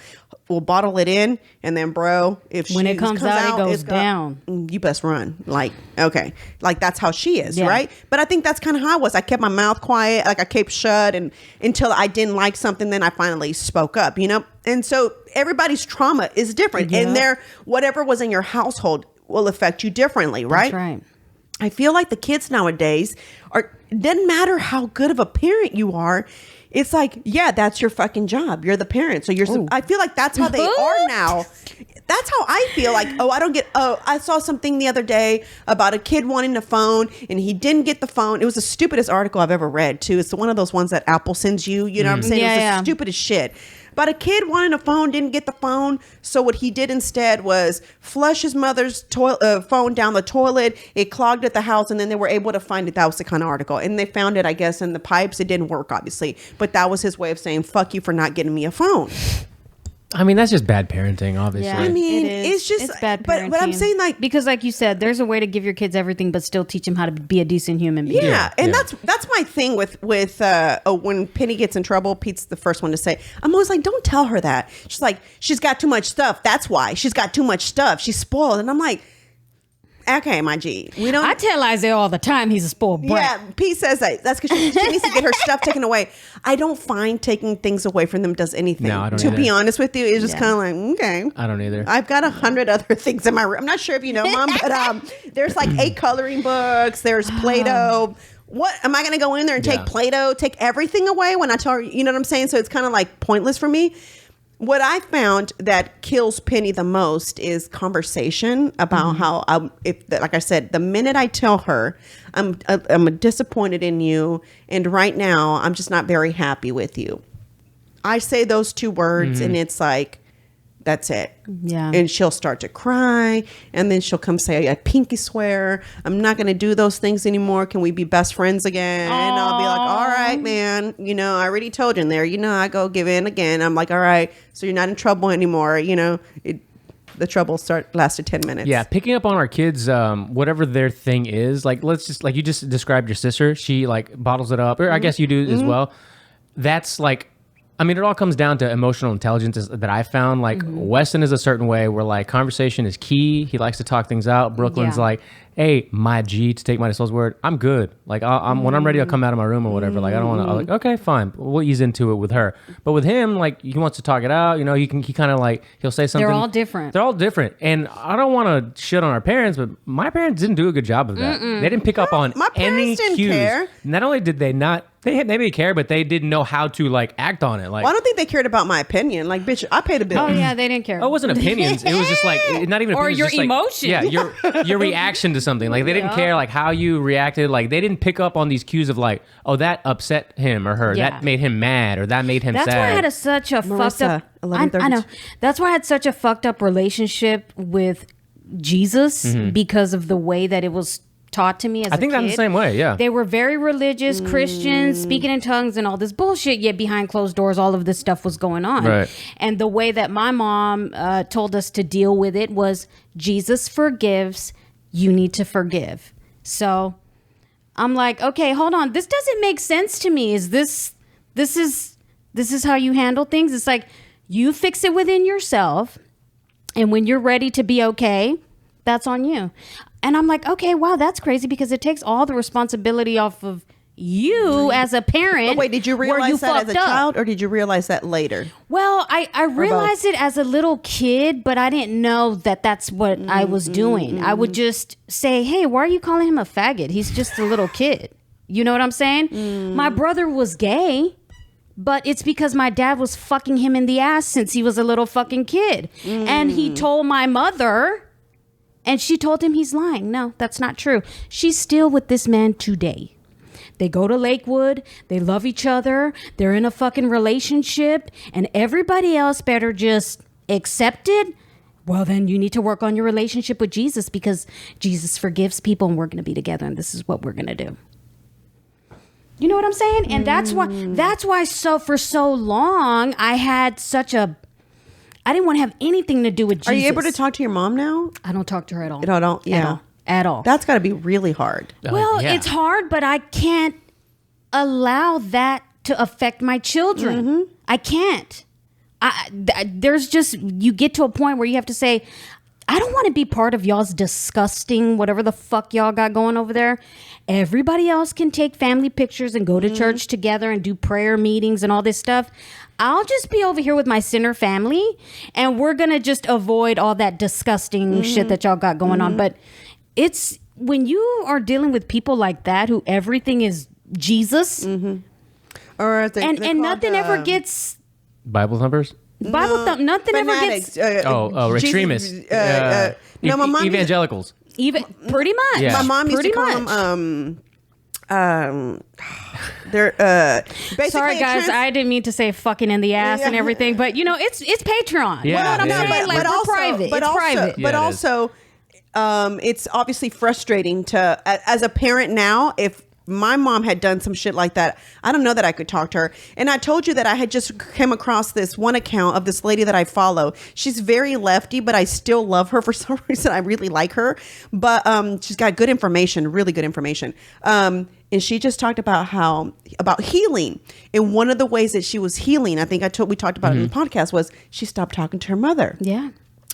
S1: will bottle it in, and then, bro, if
S3: When
S1: she
S3: it comes out, it goes
S1: it's
S3: down.
S1: You best run. Like, okay, like that's how she is,
S3: Yeah.
S1: right? But I think that's kind of how I was. I kept my mouth quiet, like I kept shut, and until I didn't like something, then I finally spoke up, you know. And so everybody's trauma is different,
S3: Yeah.
S1: and whatever was in your household will affect you differently, right?
S3: That's right.
S1: I feel like the kids nowadays doesn't matter how good of a parent you are. It's like, yeah, that's your fucking job. You're the parent. So I feel like that's how they are now. That's how I feel like, I saw something the other day about a kid wanting a phone and he didn't get the phone. It was the stupidest article I've ever read too. It's one of those ones that Apple sends you, you know what I'm saying?
S3: Yeah,
S1: it was
S3: yeah.
S1: the stupidest shit. But a kid wanting a phone, didn't get the phone. So what he did instead was flush his mother's phone down the toilet. It clogged at the house, and then they were able to find it. That was the kind of article. And they found it, I guess, in the pipes. It didn't work, obviously. But that was his way of saying, fuck you for not getting me a phone.
S2: I mean, that's just bad parenting, obviously.
S3: Yeah,
S1: I mean,
S3: it is.
S1: it's just,
S3: it's bad
S1: but I'm
S3: parenting.
S1: saying, like,
S3: because like you said, there's a way to give your kids everything, but still teach them how to be a decent human being.
S1: yeah, and
S2: yeah.
S1: that's my thing with when Penny gets in trouble. Pete's the first one to say, I'm always like, don't tell her that. She's like, she's got too much stuff. That's why she's got too much stuff. She's spoiled, and I'm like, okay, my G, we don't.
S3: I tell Isaiah all the time he's a spoiled brat.
S1: Yeah, Pete says that. That's because she needs to get her stuff taken away. I don't find taking things away from them does anything.
S2: No, I don't
S1: to be
S2: either.
S1: honest with you, it's just
S3: Yeah.
S1: kind of like, okay.
S2: I don't either.
S1: I've got 100 other things in my room. I'm not sure if you know, Mom, but there's like 8 coloring books. There's Play-Doh. What am I going to go in there and take
S2: Yeah.
S1: Play-Doh, take everything away when I tell her? You know what I'm saying? So it's kind of like pointless for me. What I found that kills Penny the most is conversation about how, like I said, the minute I tell her I'm disappointed in you, and right now I'm just not very happy with you. I say those 2 words, and it's like, that's it.
S3: Yeah.
S1: And she'll start to cry, and then she'll come say, I pinky swear I'm not going to do those things anymore. Can we be best friends again? And I'll be like, all right, man. You know, I already told you in there. You know, I go give in again. I'm like, all right, so you're not in trouble anymore. You know, the trouble lasted 10 minutes.
S2: Yeah, picking up on our kids, whatever their thing is, like let's just like you just described your sister. She like bottles it up, or I guess you do as well. That's like, I mean, it all comes down to emotional intelligence that I found. Like Weston is a certain way where like conversation is key. He likes to talk things out. Brooklyn's like, hey, my G, to take Marisol's word, I'm good. Like when I'm ready, I'll come out of my room or whatever. Like I don't want to. Like, okay, fine. We'll ease into it with her. But with him, like he wants to talk it out. You know, he kind of like he'll say something.
S3: They're all different.
S2: They're all different, and I don't want to shit on our parents, but my parents didn't do a good job of that. They didn't pick up on
S1: my
S2: any
S1: parents didn't
S2: cues.
S1: care.
S2: Not only did they not. They may care, but they didn't know how to like act on it. Like,
S1: Well, I don't think they cared about my opinion. Like, bitch, I paid a bill.
S3: Oh yeah, they didn't care.
S2: it wasn't opinions. It was just like not even
S3: Or
S2: opinions,
S3: your
S2: just, like,
S3: emotion.
S2: yeah, your reaction to something. Like they didn't care like how you reacted. Like they didn't pick up on these cues of like, oh, that upset him or her.
S3: Yeah.
S2: That made him mad or that made him
S3: That's
S2: sad.
S3: why I had such a fucked up.
S1: 11:32.
S3: I know. That's why I had such a fucked up relationship with Jesus because of the way that it was taught to me as a kid.
S2: I think I'm the same way. Yeah.
S3: They were very religious Christians, speaking in tongues and all this bullshit, yet behind closed doors, all of this stuff was going on.
S2: Right.
S3: And the way that my mom told us to deal with it was Jesus forgives, you need to forgive. So I'm like, okay, hold on. This doesn't make sense to me. This is how you handle things? It's like you fix it within yourself. And when you're ready to be okay, that's on you. And I'm like, okay, wow, that's crazy because it takes all the responsibility off of you as a parent.
S1: But wait, did you
S3: where
S1: realize that as a
S3: fucked up.
S1: child, or did you realize that later?
S3: Well, I realized it as a little kid, but I didn't know that that's what I was doing. I would just say, hey, why are you calling him a faggot? He's just a little kid. You know what I'm saying? My brother was gay, but it's because my dad was fucking him in the ass since he was a little fucking kid. And he told my mother, and she told him he's lying. No, that's not true. She's still with this man today. They go to Lakewood. They love each other. They're in a fucking relationship. And everybody else better just accept it. Well, then you need to work on your relationship with Jesus because Jesus forgives people and we're going to be together and this is what we're going to do. You know what I'm saying? And that's why so for so long I had I didn't want to have anything to do with Jesus.
S1: Are you able to talk to your mom now?
S3: I don't talk to her at all.
S1: I don't. Yeah.
S3: At all.
S1: That's got to be really hard.
S3: Well,
S2: yeah.
S3: it's hard, but I can't allow that to affect my children. I can't. There's just, you get to a point where you have to say, I don't want to be part of y'all's disgusting, whatever the fuck y'all got going over there. Everybody else can take family pictures and go to church together and do prayer meetings and all this stuff. I'll just be over here with my sinner family and we're going to just avoid all that disgusting shit that y'all got going on. But it's when you are dealing with people like that who everything is Jesus
S1: Or
S3: and nothing ever gets
S2: Bible thumpers.
S3: nothing ever gets
S2: Extremists.
S1: No, my mom
S2: Evangelicals.
S3: even pretty much.
S2: Yeah.
S1: My mom used to
S3: Pretty
S1: call
S3: much.
S1: them. They're basically
S3: Sorry guys, I didn't mean to say fucking in the ass and everything, but you know it's Patreon.
S2: Yeah,
S3: You know what I'm
S2: yeah.
S3: saying? Like we're private.
S1: But
S3: It's
S1: also,
S3: private.
S1: But
S2: Yeah, it is.
S1: also, it's obviously frustrating to as a parent now. If my mom had done some shit like that, I don't know that I could talk to her. And I told you that I had just came across this one account of this lady that I follow. She's very lefty, but I still love her for some reason. I really like her, but she's got good information, really good information. And she just talked about healing. And one of the ways that she was healing, I think we talked about it in the podcast, was she stopped talking to her mother.
S3: Yeah.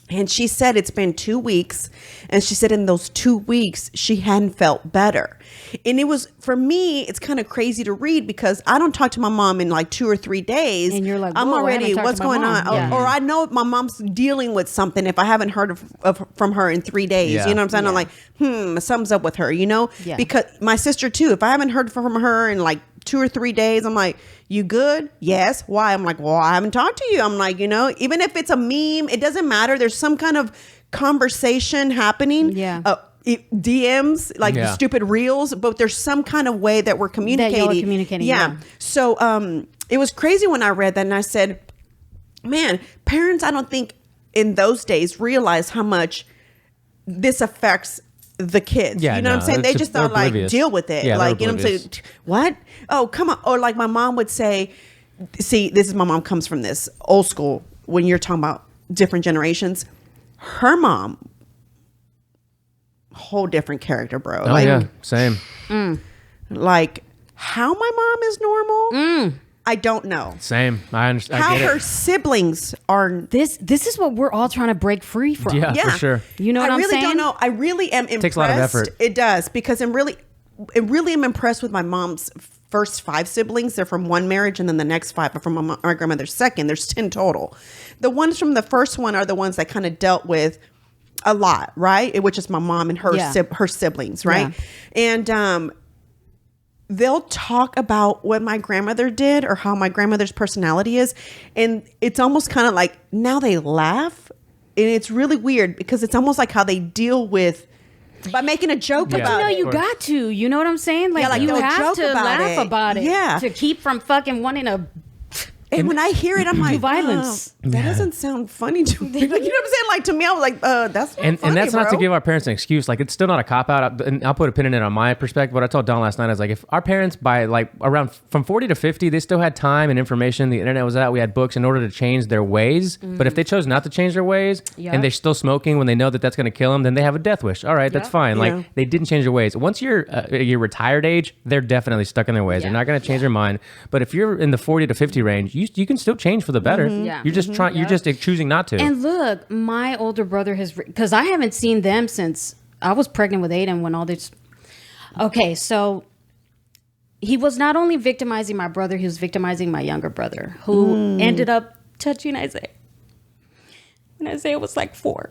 S1: And she said it's been 2 weeks. And she said in those 2 weeks, she hadn't felt better. And it was, for me, it's kind of crazy to read because I don't talk to my mom in like 2 or 3 days.
S3: And you're like,
S1: I'm
S3: whoa, I
S1: already,
S3: haven't talked
S1: what's
S3: to my
S1: going on?
S3: mom. Yeah.
S1: Or I know my mom's dealing with something if I haven't heard from her in 3 days.
S2: Yeah.
S1: You know what I'm saying?
S3: Yeah.
S1: I'm like, something's up with her, you know?
S3: Yeah.
S1: Because my sister too, if I haven't heard from her in like 2 or 3 days, I'm like, you good? Yes. Why? I'm like, well, I haven't talked to you. I'm like, you know, even if it's a meme, it doesn't matter. There's some kind of conversation happening.
S3: Yeah.
S1: DMs, like
S2: Yeah.
S1: stupid reels, but there's some kind of way that we're communicating.
S3: That y'all are communicating, yeah.
S1: So it was crazy when I read that and I said, man, parents, I don't think in those days realize how much this affects the kids.
S2: Yeah,
S1: you know what I'm saying? They just
S2: they're
S1: thought like,
S2: oblivious.
S1: deal with it.
S2: Yeah,
S1: like,
S2: they're
S1: you know what I'm saying? What? Oh, come on. Or like my mom would say, see, this is my mom comes from this old school when you're talking about different generations. Her mom, whole different character, bro.
S2: Oh
S1: like,
S2: yeah, same.
S1: Like how my mom is normal, I don't know.
S2: Same. I understand.
S1: How
S2: I get
S1: her
S2: it.
S1: siblings are.
S3: This is what we're all trying to break free from.
S2: Yeah, for sure.
S3: You know what
S1: I
S3: I'm
S1: really
S3: saying?
S1: don't know. I really am impressed.
S2: Takes a lot of effort.
S1: It does, because I really am impressed with my mom's first 5 siblings. They're from one marriage, and then the next 5 are from my grandmother's second. There's 10 total. The ones from the first one are the ones that kind of dealt with a lot, right? Which is my mom and her her siblings, right?
S3: Yeah.
S1: And they'll talk about what my grandmother did or how my grandmother's personality is, and it's almost kind of like now they laugh, and it's really weird because it's almost like how they deal with by making a joke
S2: Yeah.
S1: about it.
S3: You got to. You know what I'm saying? Like,
S1: Yeah, like
S3: you
S1: they'll
S3: have
S1: joke
S3: to
S1: about
S3: laugh
S1: it.
S3: about it.
S1: Yeah.
S3: To keep from fucking wanting to.
S1: And when I hear it, I'm like,
S3: violence.
S1: That doesn't sound funny to me. Like, you know what I'm saying? Like, to me, I was like, that's not funny,
S2: And that's not
S1: bro.
S2: to give our parents an excuse. Like, it's still not a cop out. And I'll put a pin in it on my perspective. What I told Don last night is like, if our parents by like around from 40 to 50, they still had time and information. The internet was out. We had books in order to change their ways. But if they chose not to change their ways
S3: Yep.
S2: and they're still smoking when they know that that's going to kill them, then they have a death wish. All right, that's fine.
S1: Yeah.
S2: Like, they didn't change their ways. Once you're your retired age, they're definitely stuck in their ways.
S3: Yeah.
S2: They're not going to change their mind. But if you're in the 40 to 50 range, you can still change for the better.
S3: Yeah.
S2: You're just trying. You're just choosing not to.
S3: And look, my older brother has, because I haven't seen them since I was pregnant with Aiden when all this. Okay, so he was not only victimizing my brother, he was victimizing my younger brother, who ended up touching Isaiah when Isaiah was like 4.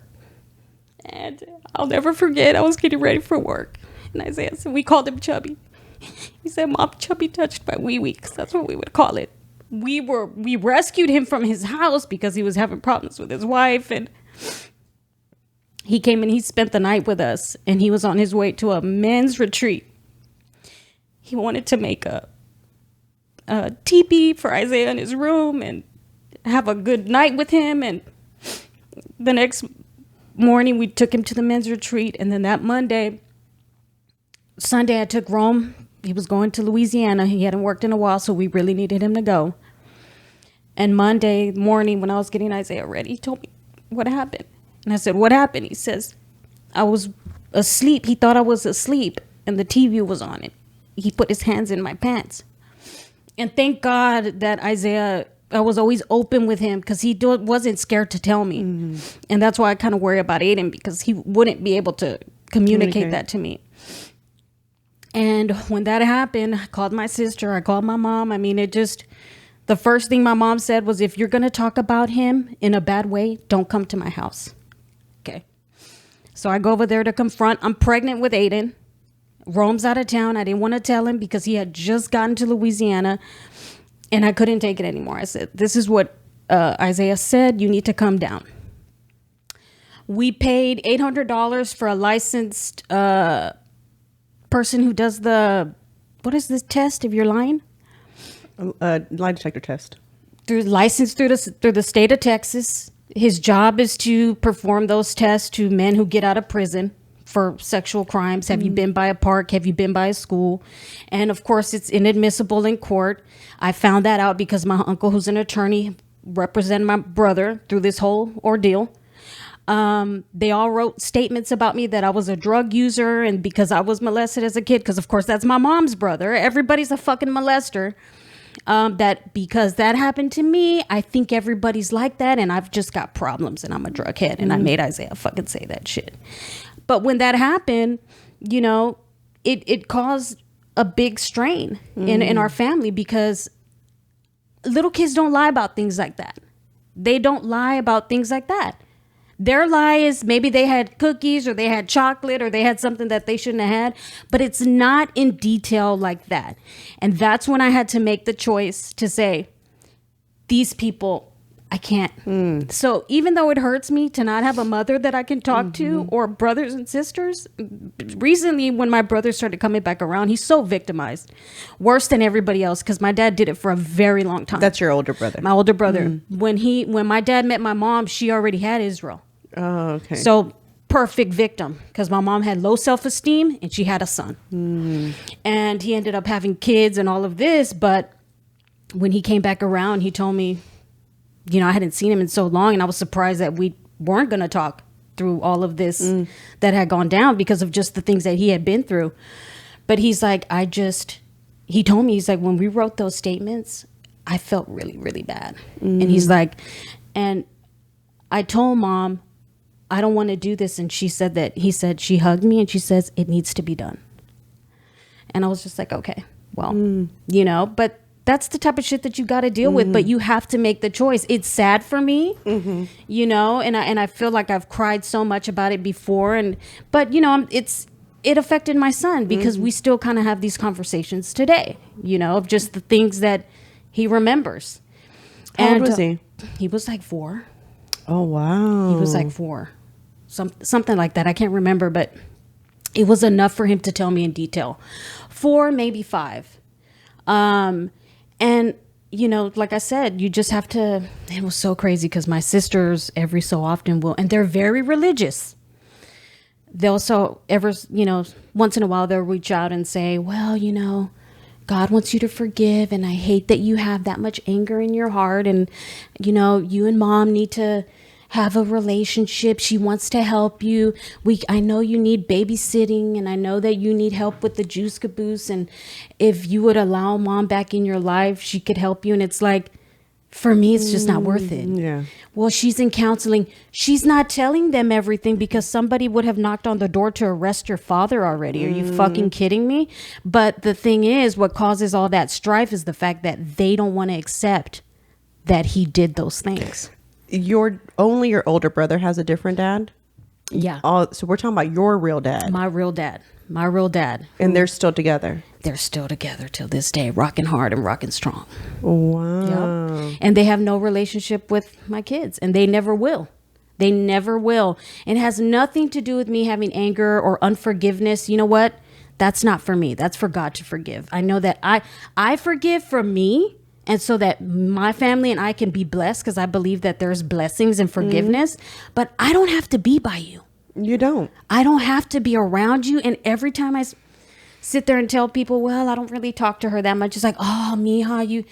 S3: And I'll never forget, I was getting ready for work. And Isaiah said, we called him Chubby. He said, Mom, Chubby touched my wee-wee, because that's what we would call it. We rescued him from his house because he was having problems with his wife, and he came and he spent the night with us, and he was on his way to a men's retreat. He wanted to make a teepee for Isaiah in his room and have a good night with him. And the next morning we took him to the men's retreat, and then that Sunday I took Rome. He was going to Louisiana. He hadn't worked in a while, so we really needed him to go. And Monday morning, when I was getting Isaiah ready, he told me what happened. And I said, what happened? He says, I was asleep. He thought I was asleep, and the TV was on it. He put his hands in my pants. And thank God that Isaiah, I was always open with him because he wasn't scared to tell me. And that's why I kind of worry about Aiden, because he wouldn't be able to communicate that to me. And when that happened, I called my sister, I called my mom. I mean, the first thing my mom said was, if you're going to talk about him in a bad way, don't come to my house. Okay. So I go over there to confront. I'm pregnant with Aiden. Rome's out of town. I didn't want to tell him because he had just gotten to Louisiana, and I couldn't take it anymore. I said, this is what Isaiah said. You need to come down. We paid $800 for a licensed person who does what is this test if you're lying?
S1: Lie detector test.
S3: Licensed through the state of Texas. His job is to perform those tests to men who get out of prison for sexual crimes. Have you been by a park? Have you been by a school? And of course, it's inadmissible in court. I found that out because my uncle, who's an attorney, represented my brother through this whole ordeal. They all wrote statements about me that I was a drug user, and because I was molested as a kid, because of course that's my mom's brother. Everybody's a fucking molester. That because that happened to me, I think everybody's like that, and I've just got problems, and I'm a drug head, and I made Isaiah fucking say that shit. But when that happened, you know, it caused a big strain in our family, because little kids don't lie about things like that. They don't lie about things like that. Their lie is maybe they had cookies or they had chocolate or they had something that they shouldn't have had, but it's not in detail like that. And that's when I had to make the choice to say, these people, I can't. So even though it hurts me to not have a mother that I can talk to or brothers and sisters, recently when my brother started coming back around, he's so victimized, worse than everybody else, because my dad did it for a very long time.
S1: That's your older brother.
S3: My older brother. When my dad met my mom, she already had Israel.
S1: Oh, okay.
S3: So perfect victim, because my mom had low self-esteem and she had a son. And he ended up having kids and all of this. But when he came back around, he told me, you know, I hadn't seen him in so long, and I was surprised that we weren't going to talk through all of this that had gone down because of just the things that he had been through. But he's like, he told me, he's like, when we wrote those statements, I felt really, really bad. And he's like, and I told Mom, I don't want to do this. And she said that, he said, she hugged me and she says, it needs to be done. And I was just like, okay, well, you know, but that's the type of shit that you got to deal with, but you have to make the choice. It's sad for me, you know, and I feel like I've cried so much about it before, but you know, it affected my son because we still kind of have these conversations today, you know, of just the things that he remembers.
S1: How old was he?
S3: He was like 4.
S1: Oh, wow.
S3: He was like 4, something like that. I can't remember, but it was enough for him to tell me in detail. 4, maybe 5. And, you know, like I said, you just have to, it was so crazy because my sisters every so often will, and they're very religious. They'll you know, once in a while they'll reach out and say, well, you know, God wants you to forgive. And I hate that you have that much anger in your heart. And, you know, you and Mom need to have a relationship. She wants to help you. I know you need babysitting, and I know that you need help with the juice caboose. And if you would allow Mom back in your life, she could help you. And it's like, for me, it's just not worth it.
S1: Yeah.
S3: Well, she's in counseling. She's not telling them everything because somebody would have knocked on the door to arrest your father already. Are you fucking kidding me? But the thing is, what causes all that strife is the fact that they don't want to accept that he did those things.
S1: Your older brother has a different dad?
S3: Yeah.
S1: So we're talking about your real dad.
S3: My real dad.
S1: And they're still together.
S3: They're still together till this day, rocking hard and rocking strong.
S1: Wow.
S3: Yep. And they have no relationship with my kids, and they never will. They never will. And it has nothing to do with me having anger or unforgiveness. You know what? That's not for me. That's for God to forgive. I know that I forgive for me, and so that my family and I can be blessed, because I believe that there's blessings and forgiveness, but I don't have to be by you.
S1: You don't.
S3: I don't have to be around you. And every time I sit there and tell people, well, I don't really talk to her that much, it's like, oh, mija,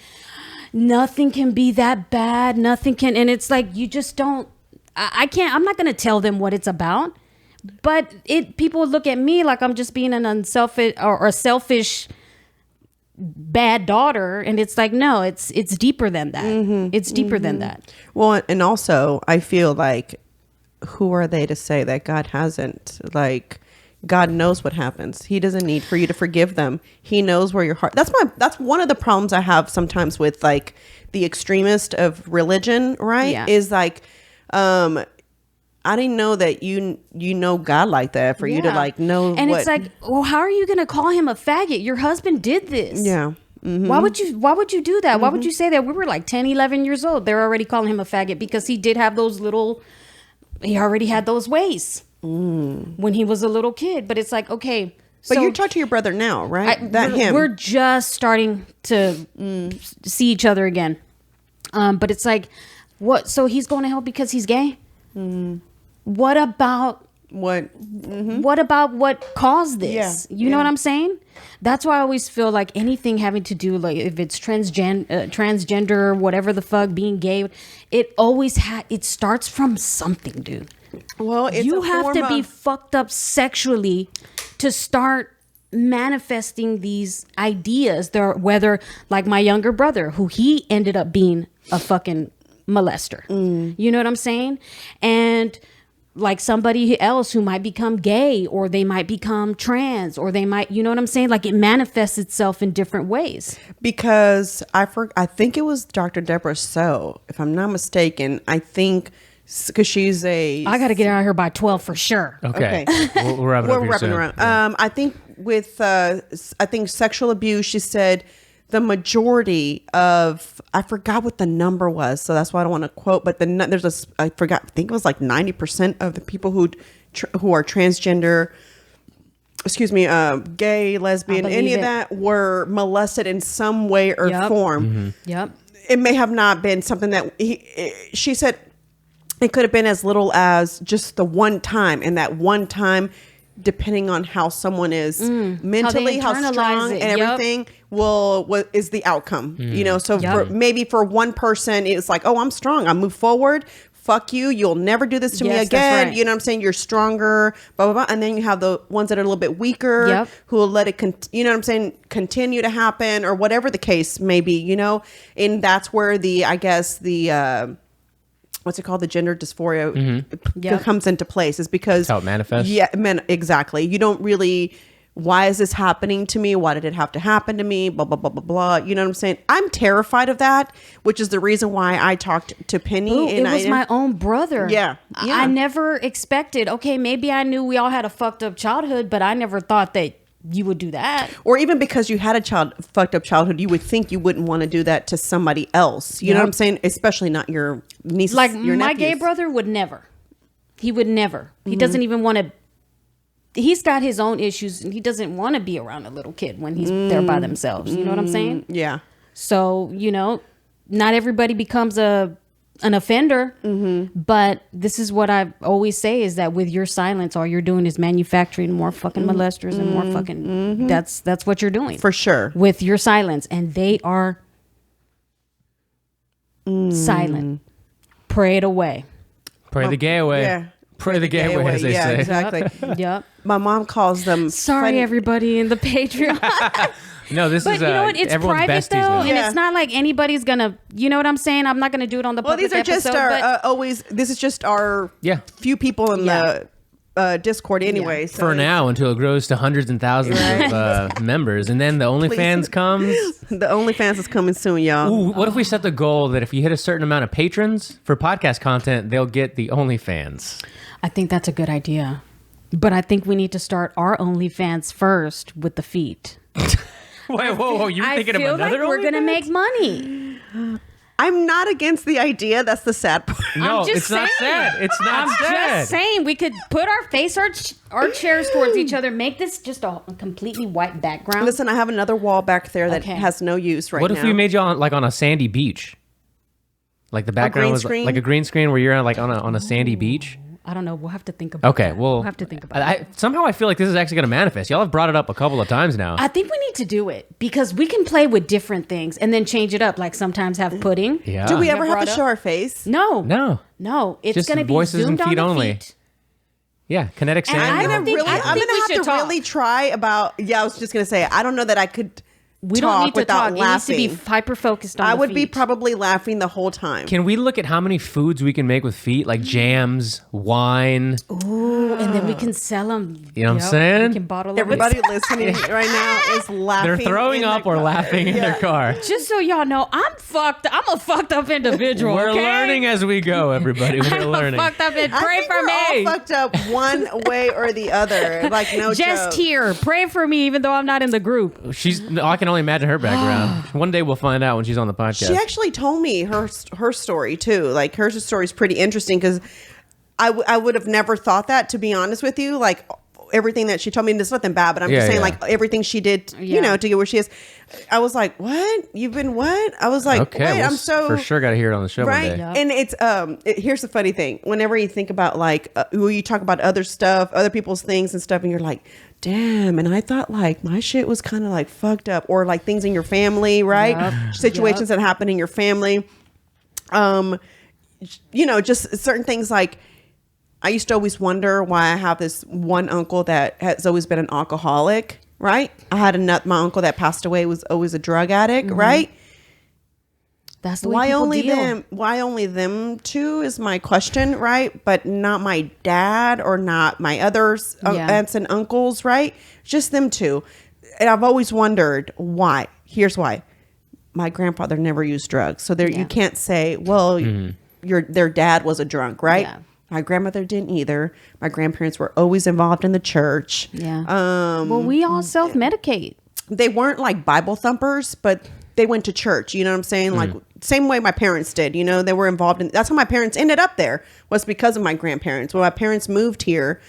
S3: nothing can be that bad. Nothing can. And it's like, you just don't, I can't, I'm not going to tell them what it's about. But people look at me like I'm just being an unselfish or a selfish bad daughter, and it's like, no, it's deeper than that. It's deeper than that.
S1: Well, and also I feel like, who are they to say that God hasn't? Like, God knows what happens. He doesn't need for you to forgive them. He knows where your heart. That's one of the problems I have sometimes with like the extremist of religion, right?
S3: Yeah.
S1: Is like, I didn't know that you know God like that for you to like know.
S3: And it's like, well, how are you going to call him a faggot? Your husband did this.
S1: Yeah. Mm-hmm.
S3: Why would you do that? Why would you say that? We were like 10, 11 years old. They're already calling him a faggot because he did have he already had those ways when he was a little kid. But it's like, okay.
S1: But you talk to your brother now, right?
S3: We're just starting to see each other again. But it's like, what? So he's going to hell because he's gay? What about what about what caused this? You know what I'm saying? That's why I always feel like anything having to do, like if it's transgender, whatever the fuck, being gay, it always it starts from something, dude.
S1: Well,
S3: you have to be fucked up sexually to start manifesting these ideas. Whether, like my younger brother, who he ended up being a fucking molester. You know what I'm saying? And like somebody else who might become gay, or they might become trans, or they might, you know what I'm saying? Like it manifests itself in different ways.
S1: Because I think it was Dr. Deborah So, if I'm not mistaken. I think because she's I
S3: got to get out of here by 12 for sure.
S2: Okay. We'll wrap it up here soon.
S1: Around. I think with sexual abuse, she said the majority of, I forgot what the number was, so that's why I don't want to quote, but I think it was like 90% of the people who are transgender, gay, lesbian, any of that, were molested in some way or form.
S2: Mm-hmm.
S3: Yep.
S1: It may have not been something that she said it could have been as little as just the one time, and that one time, depending on how someone is mentally, how strong and everything is the outcome, so maybe for one person, it's like, oh, I'm strong, I move forward. Fuck you. You'll never do this to me again.
S3: Right.
S1: You know what I'm saying? You're stronger, blah, blah, blah. And then you have the ones that are a little bit weaker who will let it, continue to happen or whatever the case may be, and that's where what's it called? The gender dysphoria comes into place, is because
S2: that's how it manifests.
S1: Yeah, exactly. You don't really, why is this happening to me? Why did it have to happen to me? Blah, blah, blah, blah, blah. You know what I'm saying? I'm terrified of that, which is the reason why I talked to Penny.
S3: Ooh, it was my own brother.
S1: Yeah.
S3: I never expected, okay, maybe I knew we all had a fucked up childhood, but I never thought that you would do that.
S1: Or even because you had a fucked up childhood, you would think you wouldn't want to do that to somebody else. You know what I'm saying? Especially not your nieces,
S3: like
S1: your
S3: my
S1: nephews.
S3: gay brother would never. He would never. He doesn't even want to. He's got his own issues, and he doesn't want to be around a little kid when he's there by themselves. You know what I'm saying?
S1: Yeah.
S3: So, not everybody becomes an offender, but this is what I always say, is that with your silence, all you're doing is manufacturing more fucking molesters and more fucking, that's what you're doing.
S1: For sure.
S3: With your silence. And they are silent. Pray it away.
S2: Pray the gay away.
S1: Yeah.
S2: Pray the gay away, as they say.
S1: Exactly.
S3: Yep.
S1: My mom calls them.
S3: Sorry, everybody in the Patreon.
S2: No, this
S3: But
S2: is
S3: you know what? It's
S2: everyone's
S3: private
S2: besties
S3: though,
S2: now.
S3: and
S1: Yeah.
S3: it's not like anybody's gonna. You know what I'm saying? I'm not gonna do it on the
S1: Well,
S3: public
S1: these are just
S3: episode, but
S1: this is just our few people in the Discord anyway. So
S2: For now, until it grows to hundreds and thousands of members, and then the OnlyFans comes.
S1: The OnlyFans is coming soon, y'all.
S2: Ooh, what if we set the goal that if you hit a certain amount of patrons for podcast content, they'll get the OnlyFans?
S3: I think that's a good idea. But I think we need to start our OnlyFans first with the feet.
S2: Wait, whoa, you're thinking of
S3: I feel
S2: another
S3: like we're gonna
S2: OnlyFans?
S3: make money.
S1: I'm not against the idea. That's the sad part.
S2: No,
S3: I'm just
S2: it's not
S3: saying.
S2: sad. It's not
S3: I'm
S2: sad.
S3: just saying we could put our chairs towards each other, make this just a completely white background.
S1: Listen, I have another wall back there that
S3: Okay.
S1: has no use right
S2: What
S1: now.
S2: if we made you on a sandy beach? Like the background
S1: green
S2: was
S1: screen?
S2: like a green screen where you're on a sandy beach.
S3: I don't know. We'll have to think about
S2: Okay,
S3: that.
S2: well,
S3: We'll have to think about it.
S2: somehow I feel like this is actually going to manifest. Y'all have brought it up a couple of times now.
S3: I think we need to do it because we can play with different things and then change it up. Like sometimes have pudding.
S2: Yeah.
S1: Do we ever have
S3: brought
S1: to
S3: up?
S1: show our face?
S3: No.
S2: No.
S3: It's
S2: Just
S3: going to be
S2: voices and
S3: zoomed on
S2: feet
S3: the
S2: only.
S3: feet.
S2: Yeah, kinetic
S3: And
S2: sand.
S3: I don't think- I
S1: I'm
S3: think
S1: gonna
S3: we
S1: have
S3: should
S1: to
S3: talk.
S1: really try about. Yeah, I was just gonna say. I don't know that I could.
S3: We don't need to
S1: without
S3: talk.
S1: laughing.
S3: It needs to be hyper focused on
S1: I
S3: the
S1: would be
S3: feet.
S1: probably laughing the whole time.
S2: Can we look at how many foods we can make with feet, like jams, wine?
S3: Ooh, and then we can sell them.
S2: You know what I'm saying?
S3: We can bottle 'em.
S1: Everybody listening right now is laughing.
S2: They're throwing
S1: in
S2: up
S1: their
S2: or
S1: car.
S2: laughing in their car.
S3: Just so y'all know, I'm fucked. I'm a fucked up individual.
S2: We're
S3: okay?
S2: learning as we go, everybody. We're
S3: I'm
S2: learning.
S3: a fucked up. And
S1: I
S3: pray
S1: think
S3: for
S1: we're
S3: me.
S1: all fucked up one way or the other. Like no
S3: Just
S1: joke.
S3: here, pray for me, even though I'm not in the group.
S2: I can only imagine her background. One day we'll find out when she's on the podcast.
S1: She actually told me her story too. Like her story is pretty interesting because I would have never thought that, to be honest with you. Like everything that she told me, and it's nothing bad, but I'm just saying like everything she did, you know, to get where she is. I was like, what? You've been what? I was like,
S2: okay,
S1: wait,
S2: we'll
S1: I'm so
S2: for sure got to hear it on the show
S1: right.
S2: one day.
S1: And it's here's the funny thing. Whenever you think about like when you talk about other stuff, other people's things and stuff, and you're like, damn, and I thought like my shit was kind of like fucked up, or like things in your family, right?
S3: Yep.
S1: Situations that happen in your family. You know, just certain things like I used to always wonder why I have this one uncle that has always been an alcoholic, right? I had my uncle that passed away was always a drug addict, right?
S3: That's the way
S1: Why
S3: people
S1: only
S3: deal.
S1: them? Why only them two is my question, right? But not my dad or not my others aunts and uncles, right? Just them two. And I've always wondered why. Here's why: my grandfather never used drugs, so you can't say, well, their dad was a drunk, right?
S3: Yeah.
S1: My grandmother didn't either. My grandparents were always involved in the church.
S3: Yeah. Well, we all self-medicate.
S1: They weren't like Bible thumpers, but they went to church. You know what I'm saying? Like same way my parents did. You know, they were involved in. That's how my parents ended up there. Was because of my grandparents. When my parents moved here,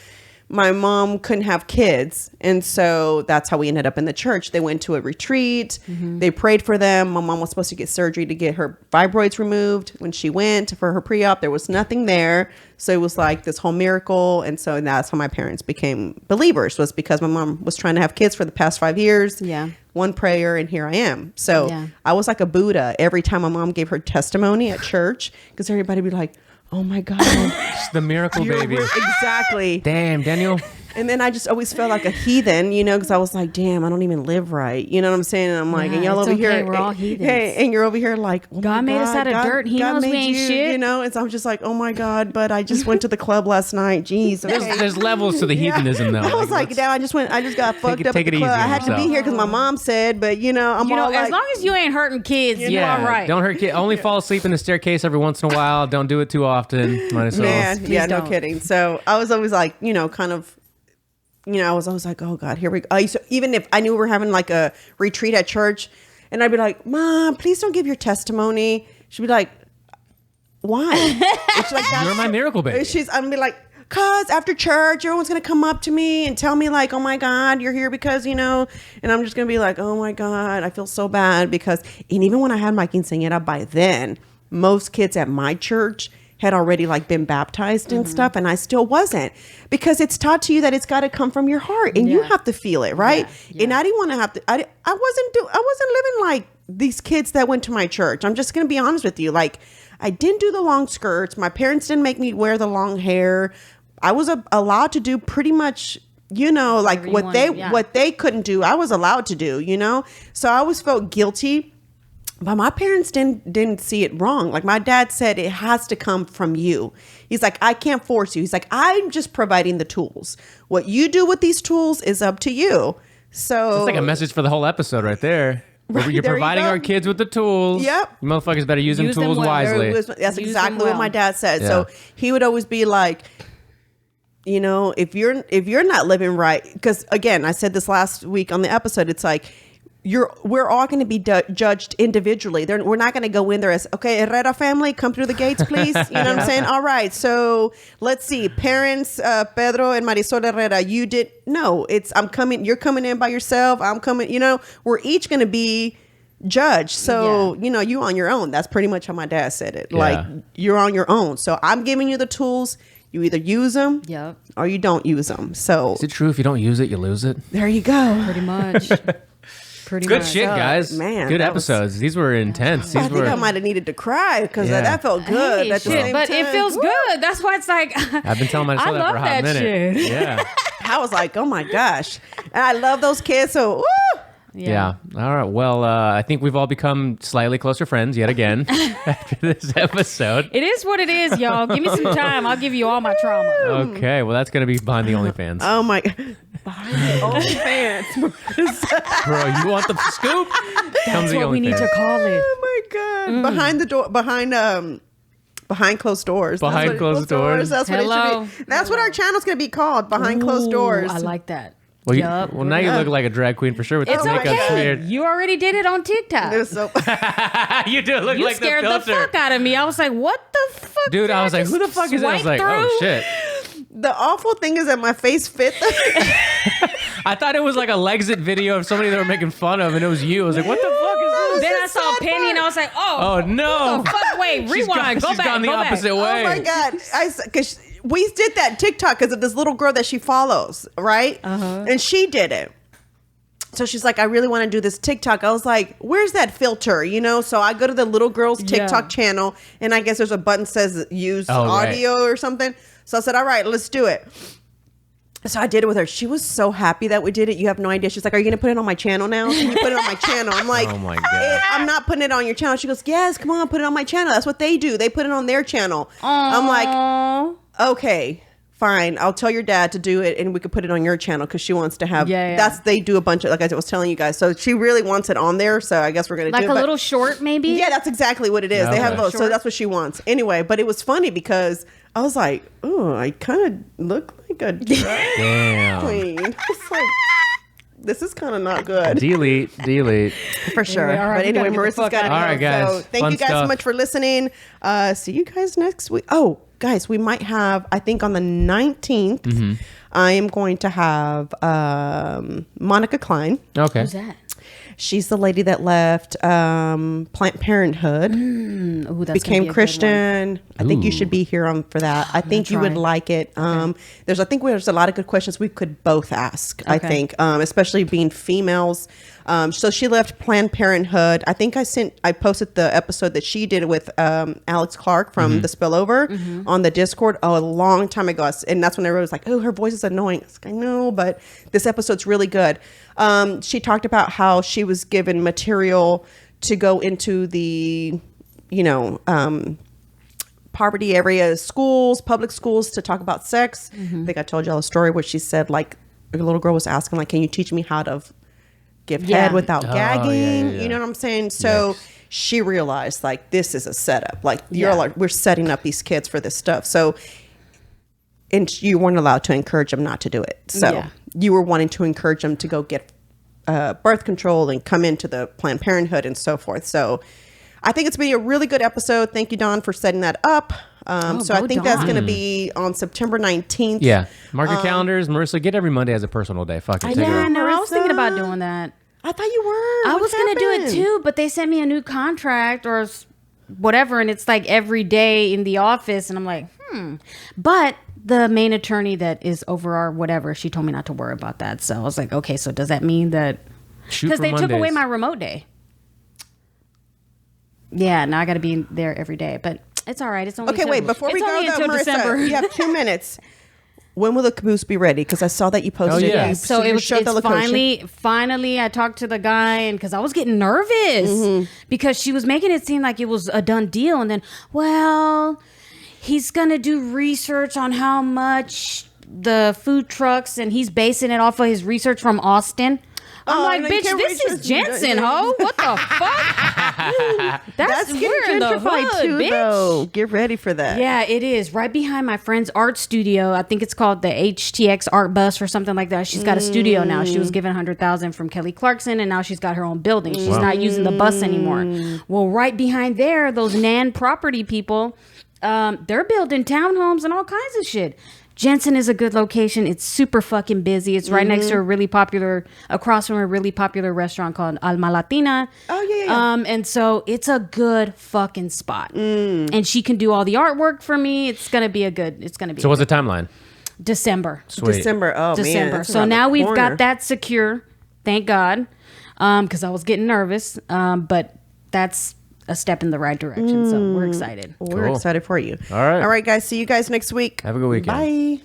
S1: my mom couldn't have kids, and so that's how we ended up in the church. They went to a retreat. They prayed for them. My mom was supposed to get surgery to get her fibroids removed. When she went for her pre-op, there was nothing there. So it was like this whole miracle. And so that's how my parents became believers, was because my mom was trying to have kids for the past 5 years.
S3: Yeah.
S1: One prayer and here I am. So I was like a Buddha every time my mom gave her testimony at church, because everybody would be like, oh my God.
S2: It's the miracle baby.
S1: Exactly.
S2: Damn, Daniel.
S1: And then I just always felt like a heathen, you know, because I was like, damn, I don't even live right. You know what I'm saying? And I'm like, and y'all
S3: it's
S1: over
S3: okay,
S1: here.
S3: we're all heathens.
S1: Hey, and you're over here like, oh
S3: God
S1: my
S3: made us out of dirt. He knows we
S1: made
S3: ain't
S1: you,
S3: shit.
S1: You know, and so I'm just like, oh my God, but I just went to the club last night. Jeez. Okay.
S2: There's levels to the heathenism, though.
S1: I was like,
S2: let's-
S1: now I just got fucked up
S2: take
S1: at
S2: it
S1: the club.
S2: easy
S1: I
S2: on
S1: had to be
S2: yourself.
S1: here because my mom said, but you know, I'm
S3: You know,
S1: all
S3: as
S1: like,
S3: long as you ain't hurting kids, you're all right.
S2: Don't hurt kids. Only fall asleep in the staircase every once in a while. Don't do it too often. Might as well.
S1: man, yeah, no
S3: don't.
S1: kidding. So I was always like, you know, kind of, you know, I was always like, oh God, here we go. I used to, even if I knew we were having like a retreat at church, and I'd be like, Mom, please don't give your testimony. She'd be like, why? And she's like,
S2: You're my miracle baby.
S1: I'm be like, cause after church, everyone's gonna come up to me and tell me like, oh my God, you're here because, you know, and I'm just gonna be like, oh my God, I feel so bad because, and even when I had my quinceañera, by then, most kids at my church had already like been baptized and stuff, and I still wasn't, because it's taught to you that it's got to come from your heart and you have to feel it, right? And I didn't want to have to. I wasn't living like these kids that went to my church. I'm just gonna be honest with you. Like, I didn't do the long skirts. My parents didn't make me wear the long hair. I was allowed to do pretty much, you know, like what they couldn't do, I was allowed to do, you know. So I always felt guilty. But my parents didn't see it wrong. Like my dad said, it has to come from you. He's like, I can't force you. He's like, I'm just providing the tools. What you do with these tools is up to you. So
S2: It's like a message for the whole episode right there.
S1: Right,
S2: You're
S1: there you
S2: providing
S1: go.
S2: our kids with the tools.
S1: Yep.
S2: You motherfuckers better use them
S3: Use them
S2: tools
S3: well.
S2: wisely.
S1: That's
S3: Use
S1: exactly
S3: them
S1: what
S3: well.
S1: my dad said.
S2: Yeah.
S1: So he would always be like, you know, if you're not living right, because again, I said this last week on the episode, it's like, we're all going to be judged individually. We're not going to go in there as, okay, Herrera family, come through the gates, please. You know what I'm saying? All right. So let's see. Parents, Pedro and Marisol Herrera, you did. No, you're coming in by yourself. I'm coming, you know, we're each going to be judged. So, you know, you on your own. That's pretty much how my dad said it.
S2: Yeah.
S1: Like, you're on your own. So I'm giving you the tools. You either use them or you don't use them. So
S2: Is it true if you don't use it, you lose it?
S1: there you go.
S3: Pretty much. Pretty
S2: Good
S3: much.
S2: shit, guys.
S1: man,
S2: Good
S1: that was-
S2: episodes. These were intense.
S1: I
S2: These
S1: think
S2: were.
S1: I might have needed to cry because
S2: Yeah.
S1: that felt good.
S3: Hey,
S1: at the
S3: shit,
S1: same
S3: but
S1: time.
S3: it feels
S1: Woo!
S3: good. That's why it's like
S2: I've been telling my
S3: I
S2: that
S3: love
S2: for a hot
S3: that
S2: minute.
S3: shit.
S2: Yeah.
S1: I was like, oh my gosh. And I love those kids. So, woo!
S2: Yeah. All right. Well, I think we've all become slightly closer friends yet again after this episode.
S3: It is what it is, y'all. Give me some time. I'll give you all my trauma.
S2: Okay. Well, that's going to be behind the OnlyFans.
S1: Oh my. Behind the OnlyFans.
S2: Bro, you want the scoop? Come to
S3: That's
S2: the
S3: what we need to
S2: OnlyFans.
S3: call it.
S1: Oh my God. Behind the door, behind closed doors. That's
S2: Behind
S1: what-
S2: closed doors.
S1: That's what it
S3: Hello.
S1: should be. That's what our channel's going to be called. Behind closed doors.
S3: I like that.
S2: Well,
S3: Yup.
S2: now you look like a drag queen for sure with
S3: It's
S2: the makeup
S3: okay.
S2: smeared.
S3: You already did it on TikTok.
S1: It was so.
S2: You do look
S3: You
S2: like the
S3: scared the
S2: filter.
S3: fuck out of me. I was like, what the fuck?
S2: Dude,
S3: Did
S2: I was like,
S3: just
S2: who the fuck is that? I was
S3: swipe
S2: like, oh
S3: through?
S2: shit.
S1: The awful thing is that my face fit the.
S2: I thought it was like a Lexit video of somebody they were making fun of, and it was you. I was like, what the fuck is this?
S3: Then I saw Penny and I was like,
S2: Oh no!
S3: what the fuck? Wait,
S2: She's
S3: rewind.
S2: gone,
S3: Go back.
S2: gone the
S3: go back.
S2: opposite way.
S1: Oh my God. Because we did that TikTok because of this little girl that she follows, right? And she did it. So she's like, I really want to do this TikTok. I was like, where's that filter? You know, so I go to the little girl's TikTok channel, and I guess there's a button that says use audio or something. So I said, all right, let's do it. So I did it with her. She was so happy that we did it. You have no idea. She's like, are you going to put it on my channel now? Can you put it on my channel? I'm like,
S2: Oh my God.
S1: I'm not putting it on your channel. She goes, yes, come on, put it on my channel. That's what they do. They put it on their channel. I'm like,
S3: Aww.
S1: okay, fine. I'll tell your dad to do it, and we could put it on your channel because she wants to have.
S3: Yeah.
S1: They do a bunch of, like I was telling you guys. So she really wants it on there. So I guess we're gonna
S3: Like
S1: do it.
S3: a
S1: but-
S3: little short, maybe?
S1: Yeah, that's exactly what it is. They have
S2: Okay.
S1: those, so that's what she wants. Anyway, but it was funny because I was like, oh, I kind of look like a drag
S2: Damn.
S1: queen. It's like, This is kind of not good.
S2: Delete.
S1: For sure.
S3: Anyway, all right,
S1: But
S3: we
S1: anyway,
S3: gotta get the
S1: Marissa's
S3: fuck
S1: got to go.
S3: out.
S2: All right, guys.
S1: So thank
S2: Fun
S1: you guys so
S2: stuff.
S1: much for listening. See you guys next week. Oh, guys, we might have, I think on the 19th, I am going to have Monica Klein.
S2: Okay.
S3: Who's that?
S1: She's the lady that left Planned Parenthood,
S3: Ooh, that's gonna be
S1: became
S3: a good one.
S1: Christian. I think you should be here for that. I think you would
S3: try.
S1: like it. There's a lot of good questions we could both ask. I
S3: Okay.
S1: think, especially being females. So she left Planned Parenthood. I think I posted the episode that she did with Alex Clark from The Spillover on the Discord a long time ago. And that's when everyone was like, oh, her voice is annoying. I was like, I know, but this episode's really good. She talked about how she was given material to go into the, poverty area schools, public schools, to talk about sex. I think I told y'all a story where she said, like, a little girl was asking, like, can you teach me how to give
S3: Yeah.
S1: head without gagging?
S2: yeah.
S1: You know what I'm saying? So she realized, like, this is a setup. Like,
S3: Yeah.
S1: we're setting up these kids for this stuff. So, and you weren't allowed to encourage them not to do it. So
S3: Yeah.
S1: you were wanting to encourage them to go get birth control and come into the Planned Parenthood and so forth. So I think it's been a really good episode. Thank you, Dawn, for setting that up. So I
S3: go
S1: think that's
S3: Dawn.
S1: going to be on September 19th.
S2: Yeah. Mark your calendars. Marissa, get every Monday as a personal day. Fuck it. Take it
S3: Yeah,
S2: off.
S3: no, I was
S1: Marissa.
S3: thinking about doing that.
S1: I thought you were.
S3: I
S1: What
S3: was gonna do it
S1: happened?
S3: too, but they sent me a new contract or whatever, and it's like every day in the office, and I'm like, But the main attorney that is over our whatever, she told me not to worry about that. So I was like, okay, so does that mean that
S2: Shoot
S3: because
S2: for
S3: they took away
S2: Mondays.
S3: my remote day? Yeah, now I got to be there every day, but it's all right. It's only
S1: Okay,
S3: until,
S1: wait. Before we
S3: it's
S1: go,
S3: only
S1: though,
S3: until
S1: Marissa,
S3: December.
S1: you have 2 minutes. When will the caboose be ready? Because I saw that you posted.
S2: yeah.
S1: You,
S3: So it
S1: you
S3: was
S1: showed the
S3: it's
S1: location.
S3: finally I talked to the guy, and because I was getting nervous because she was making it seem like it was a done deal, and then he's gonna do research on how much the food trucks, and he's basing it off of his research from Austin. I'm
S1: Oh,
S3: like,
S1: no, you
S3: bitch,
S1: can't
S3: this is
S1: research-
S3: Jensen, ho. What the fuck?
S1: That's getting
S3: we're in the
S1: gentrified
S3: hood,
S1: too,
S3: bitch.
S1: though. Get ready for that.
S3: Yeah, it is. Right behind my friend's art studio. I think it's called the HTX Art Bus or something like that. She's got a studio now. She was given $100,000 from Kelly Clarkson, and now she's got her own building. She's not using the bus anymore. Well, right behind there, those Nan property people, they're building townhomes and all kinds of shit. Jensen is a good location. It's super fucking busy. It's right next to across from a really popular restaurant called Alma Latina.
S1: Oh, yeah.
S3: And so it's a good fucking spot. And she can do all the artwork for me. It's gonna be
S2: So what's the timeline?
S3: December.
S2: Sweet.
S1: December. Oh, man.
S3: December.
S1: that's
S3: So
S1: around the
S3: now we've
S1: corner.
S3: got that secure. Thank God. Because I was getting nervous. But that's a step in the right direction. So we're excited.
S1: We're
S2: Cool.
S1: excited for you.
S2: All right.
S1: All right, guys. See you guys next week.
S2: Have a good weekend.
S1: Bye.